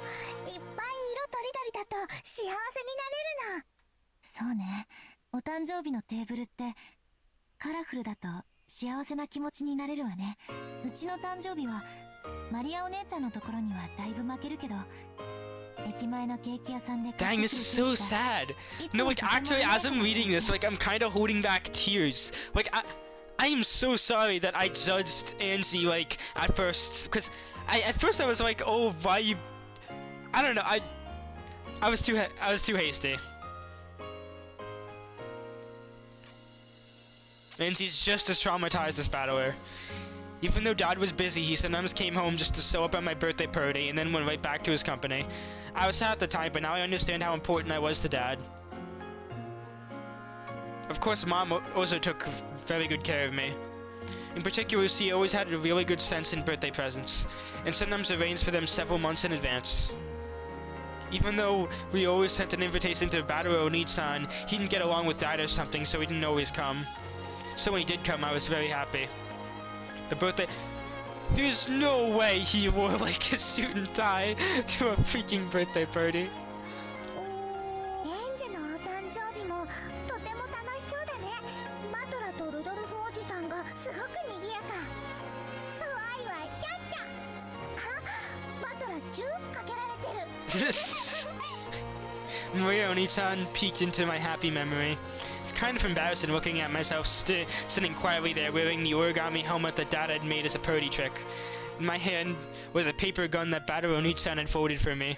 ぱい色とりどりだと幸せになれるの。そうね。お誕生日のテーブルってカラフルだと幸せな気持ちになれるわね。うちの誕生日はマリアお姉ちゃんのところにはだいぶ負けるけど、駅前のケーキ屋さんで Dang, this is so sad. No, like actually, as I'm reading this, like I'm kind of holding back tears. Like I am so sorry that I judged Angie like at first, because at first I was like, oh, why you? I don't know. I was too hasty. Angie's just as traumatized as Battler. Even though Dad was busy, he sometimes came home just to show up at my birthday party and then went right back to his company. I was sad at the time, but now I understand how important I was to Dad. Of course, Mom also took very good care of me. In particular, she always had a really good sense in birthday presents, and sometimes arranged for them several months in advance. Even though we always sent an invitation to Battler Oni-san, he didn't get along with Dad or something, so he didn't always come. So when he did come, I was very happy. The birthday... There's no way he wore like a suit and tie to a freaking birthday party. エンジェのお誕生日もとても楽しそうだね。バトラとルドルフおじさんがすごく賑やか。わいわいキャッキャ。バトラジュースかけられてる。Maria Oni-chan peeked into my happy memory. It's kind of embarrassing looking at myself sitting quietly there wearing the origami helmet that Dad had made as a party trick. In my hand was a paper gun that Battler Oni-chan had folded for me,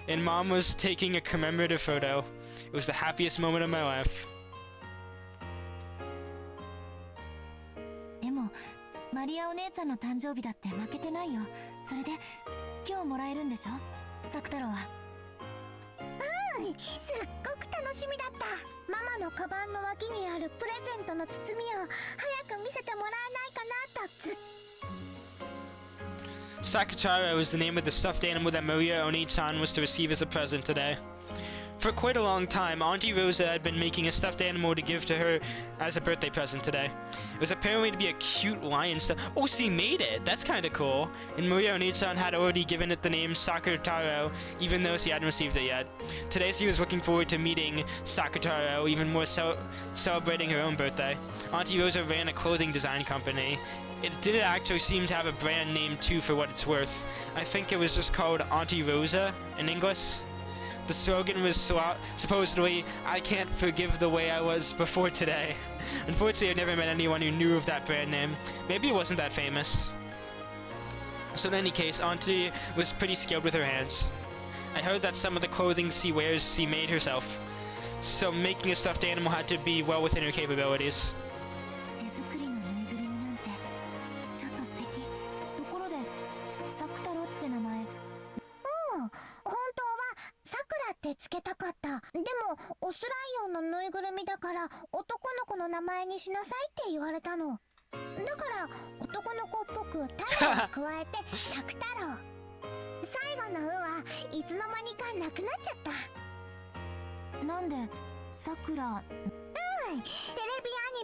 and Mom was taking a commemorative photo. It was the happiest moment of my life. でもマリアお姉ちゃんの誕生日だって負けてないよ。それで今日もらえるんでしょ、作太郎は。すっごく楽しみだった。ママのカバンの脇にあるプレゼントの包みを早く見せてもらえないかなとずっと。 Sakutaro was the name of the stuffed animal that Maria Oni-chan was to receive as a present today. For quite a long time, Auntie Rosa had been making a stuffed animal to give to her as a birthday present today. It was apparently to be a cute lion stuff. Oh, she made it! That's kinda cool. And Maria Oni-chan had already given it the name Sakutaro, even though she hadn't received it yet. Today she was looking forward to meeting Sakutaro, even more celebrating her own birthday. Auntie Rosa ran a clothing design company. It did actually seem to have a brand name too, for what it's worth. I think it was just called Auntie Rosa in English. The slogan was supposedly, "I can't forgive the way I was before today." Unfortunately, I've never met anyone who knew of that brand name. Maybe it wasn't that famous. So in any case, Auntie was pretty skilled with her hands. I heard that some of the clothing she wears she made herself, so making a stuffed animal had to be well within her capabilities. 手作りのぬいぐるみなんてちょっと素敵。ところで作太郎って名前。本当はさくらってつけたかった。でもオスライオンのぬいぐるみだから男の子の名前にしなさいって言われたの。だから男の子っぽく太郎を加えてさく太郎。最後の「う」はいつの間にかなくなっちゃった。なんでさくら。テレビ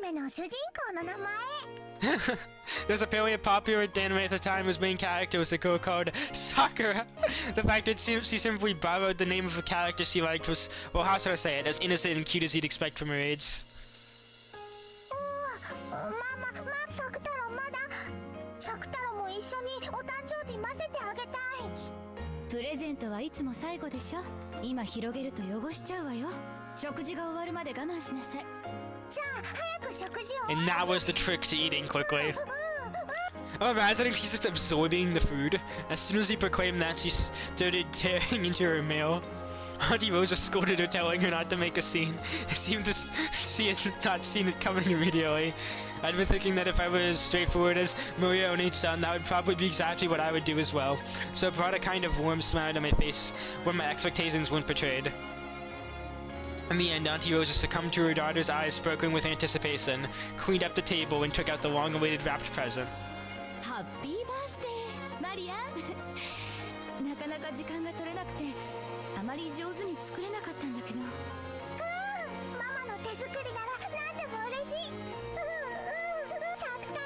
アニメの主人公の名前。 There's apparently a popular anime at the time whose main character was a girl called Sakura. The fact that she simply borrowed the name of a character she liked was, well, how should I say it, as innocent and cute as you'd expect from her age. サク太郎まだ。サク太郎も一緒にお誕生日混ぜてあげたい。プレゼントはいつも最後でしょ。今広げると汚しちゃうわよ。食事が終わるまで我慢しなさい。じゃあ早く食事を。 And that was the trick to eating quickly. I'm imagining she's just absorbing the food. As soon as he proclaimed that, she started tearing into her meal. Auntie Rosa scolded her, telling her not to make a scene. It seemed to she had not seen it coming immediately. I'd been thinking that if I were as straightforward as Maria Oni-chan, that would probably be exactly what I would do as well. So it brought a kind of warm smile to my face when my expectations weren't betrayed. In the end, Auntie Rosa succumbed to her daughter's eyes sparkling with anticipation, cleaned up the table, and took out the long-awaited wrapped present. ハッピーバースデーマリア。なかなか時間が取れなくてあまり上手に作れなかったんだけど。ママの手作りなら何でも嬉しい。サク太郎。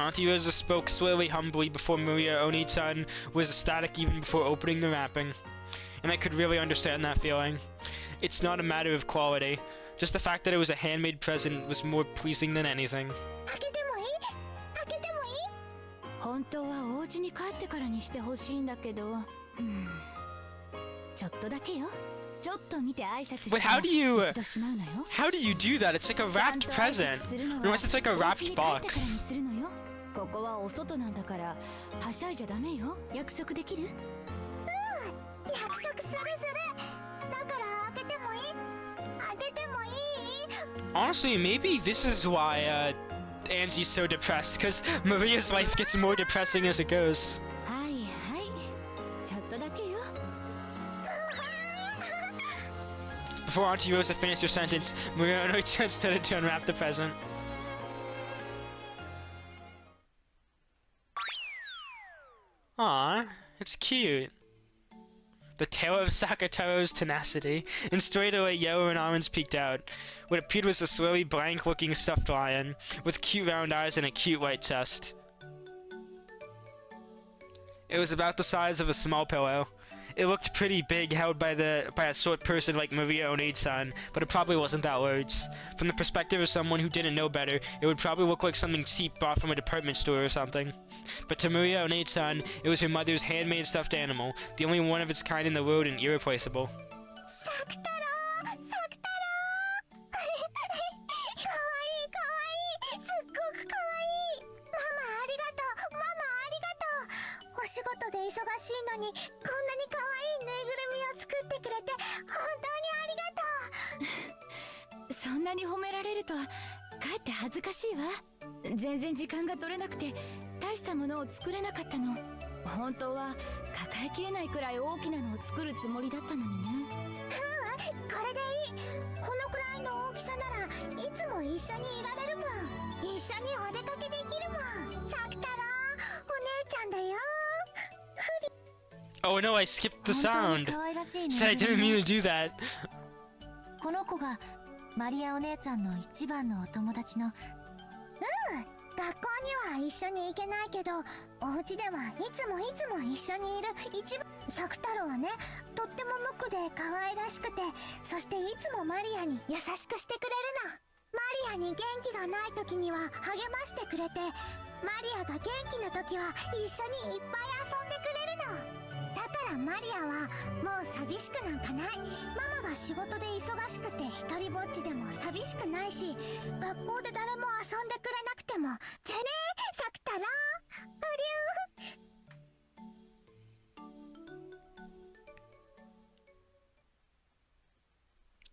Auntie Rosa spoke slowly, humbly, before Maria Oni-chan was ecstatic even before opening the wrapping. And I could really understand that feeling. It's not a matter of quality. Just the fact that it was a handmade present was more pleasing than anything. 開けてもいい？開けてもいい？本当はお家に帰ってからにしてほしいんだけど。ちょっとだけよ。ちょっと見て挨拶して。 But how do you 一度しまうのよ。 how do you do that? It's like a wrapped present. Unless it's like a wrapped box. ここはお外なんだからはしゃいじゃダメよ。約束できる？約束する。だから開けてもいい？開けてもいい？ Honestly, maybe this is why Angie's so depressed, because Maria's life gets more depressing as it goes. はいはい。ちょっとだけよ。Before Auntie Rosa finished her sentence, Maria Oni-chan started to unwrap the present. Aww, it's cute. The tale of Sakataro's tenacity, and straight away yellow and orange peeked out. What appeared was a slowly blank-looking stuffed lion, with cute round eyes and a cute white chest. It was about the size of a small pillow. It looked pretty big, held by a short person like Maria Oni-chan, but it probably wasn't that large. From the perspective of someone who didn't know better, it would probably look like something cheap bought from a department store or something. But to Maria Oni-chan, it was her mother's handmade stuffed animal, the only one of its kind in the world and irreplaceable. サク太郎。かわいい。すっごくかわいい。ママありがとう。お仕事で忙しいのにこんなにかわいいぬいぐるみを作ってくれて本当にありがとう。そんなに褒められるとかえって恥ずかしいわ。全然時間が取れなくて大したものを作れなかったの。本当は抱えきれないくらい大きなのを作るつもりだったのにね。これでいい。このくらいの大きさならいつも一緒にいられるもん。一緒にお出かけできるもん。サク太郎、お姉ちゃんだよ。 Oh no, I skipped the sound. 可愛らしいね。 Said I didn't mean to do that. この子がマリアお姉ちゃんの一番のお友達の。学校には一緒に行けないけど、お家ではいつも一緒にいる一番。サク太郎はね、とっても無垢で可愛らしくて、そしていつもマリアに優しくしてくれるの。マリアに元気がない時には励ましてくれて、マリアが元気な時は一緒にいっぱい遊んでくれるの。だからマリアはもう寂しくなんかない。ママが仕事で忙しくて一人ぼっちでも寂しくないし、学校で誰も遊んでくれなくてもじゃねーサク太郎。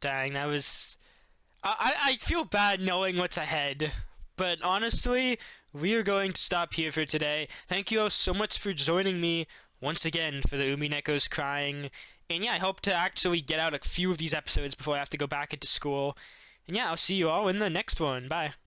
Dang, that was... I feel bad knowing what's ahead. But honestly, we are going to stop here for today. Thank you all so much for joining me once again for the Umineko's Crying. And yeah, I hope to actually get out a few of these episodes before I have to go back into school. And yeah, I'll see you all in the next one. Bye.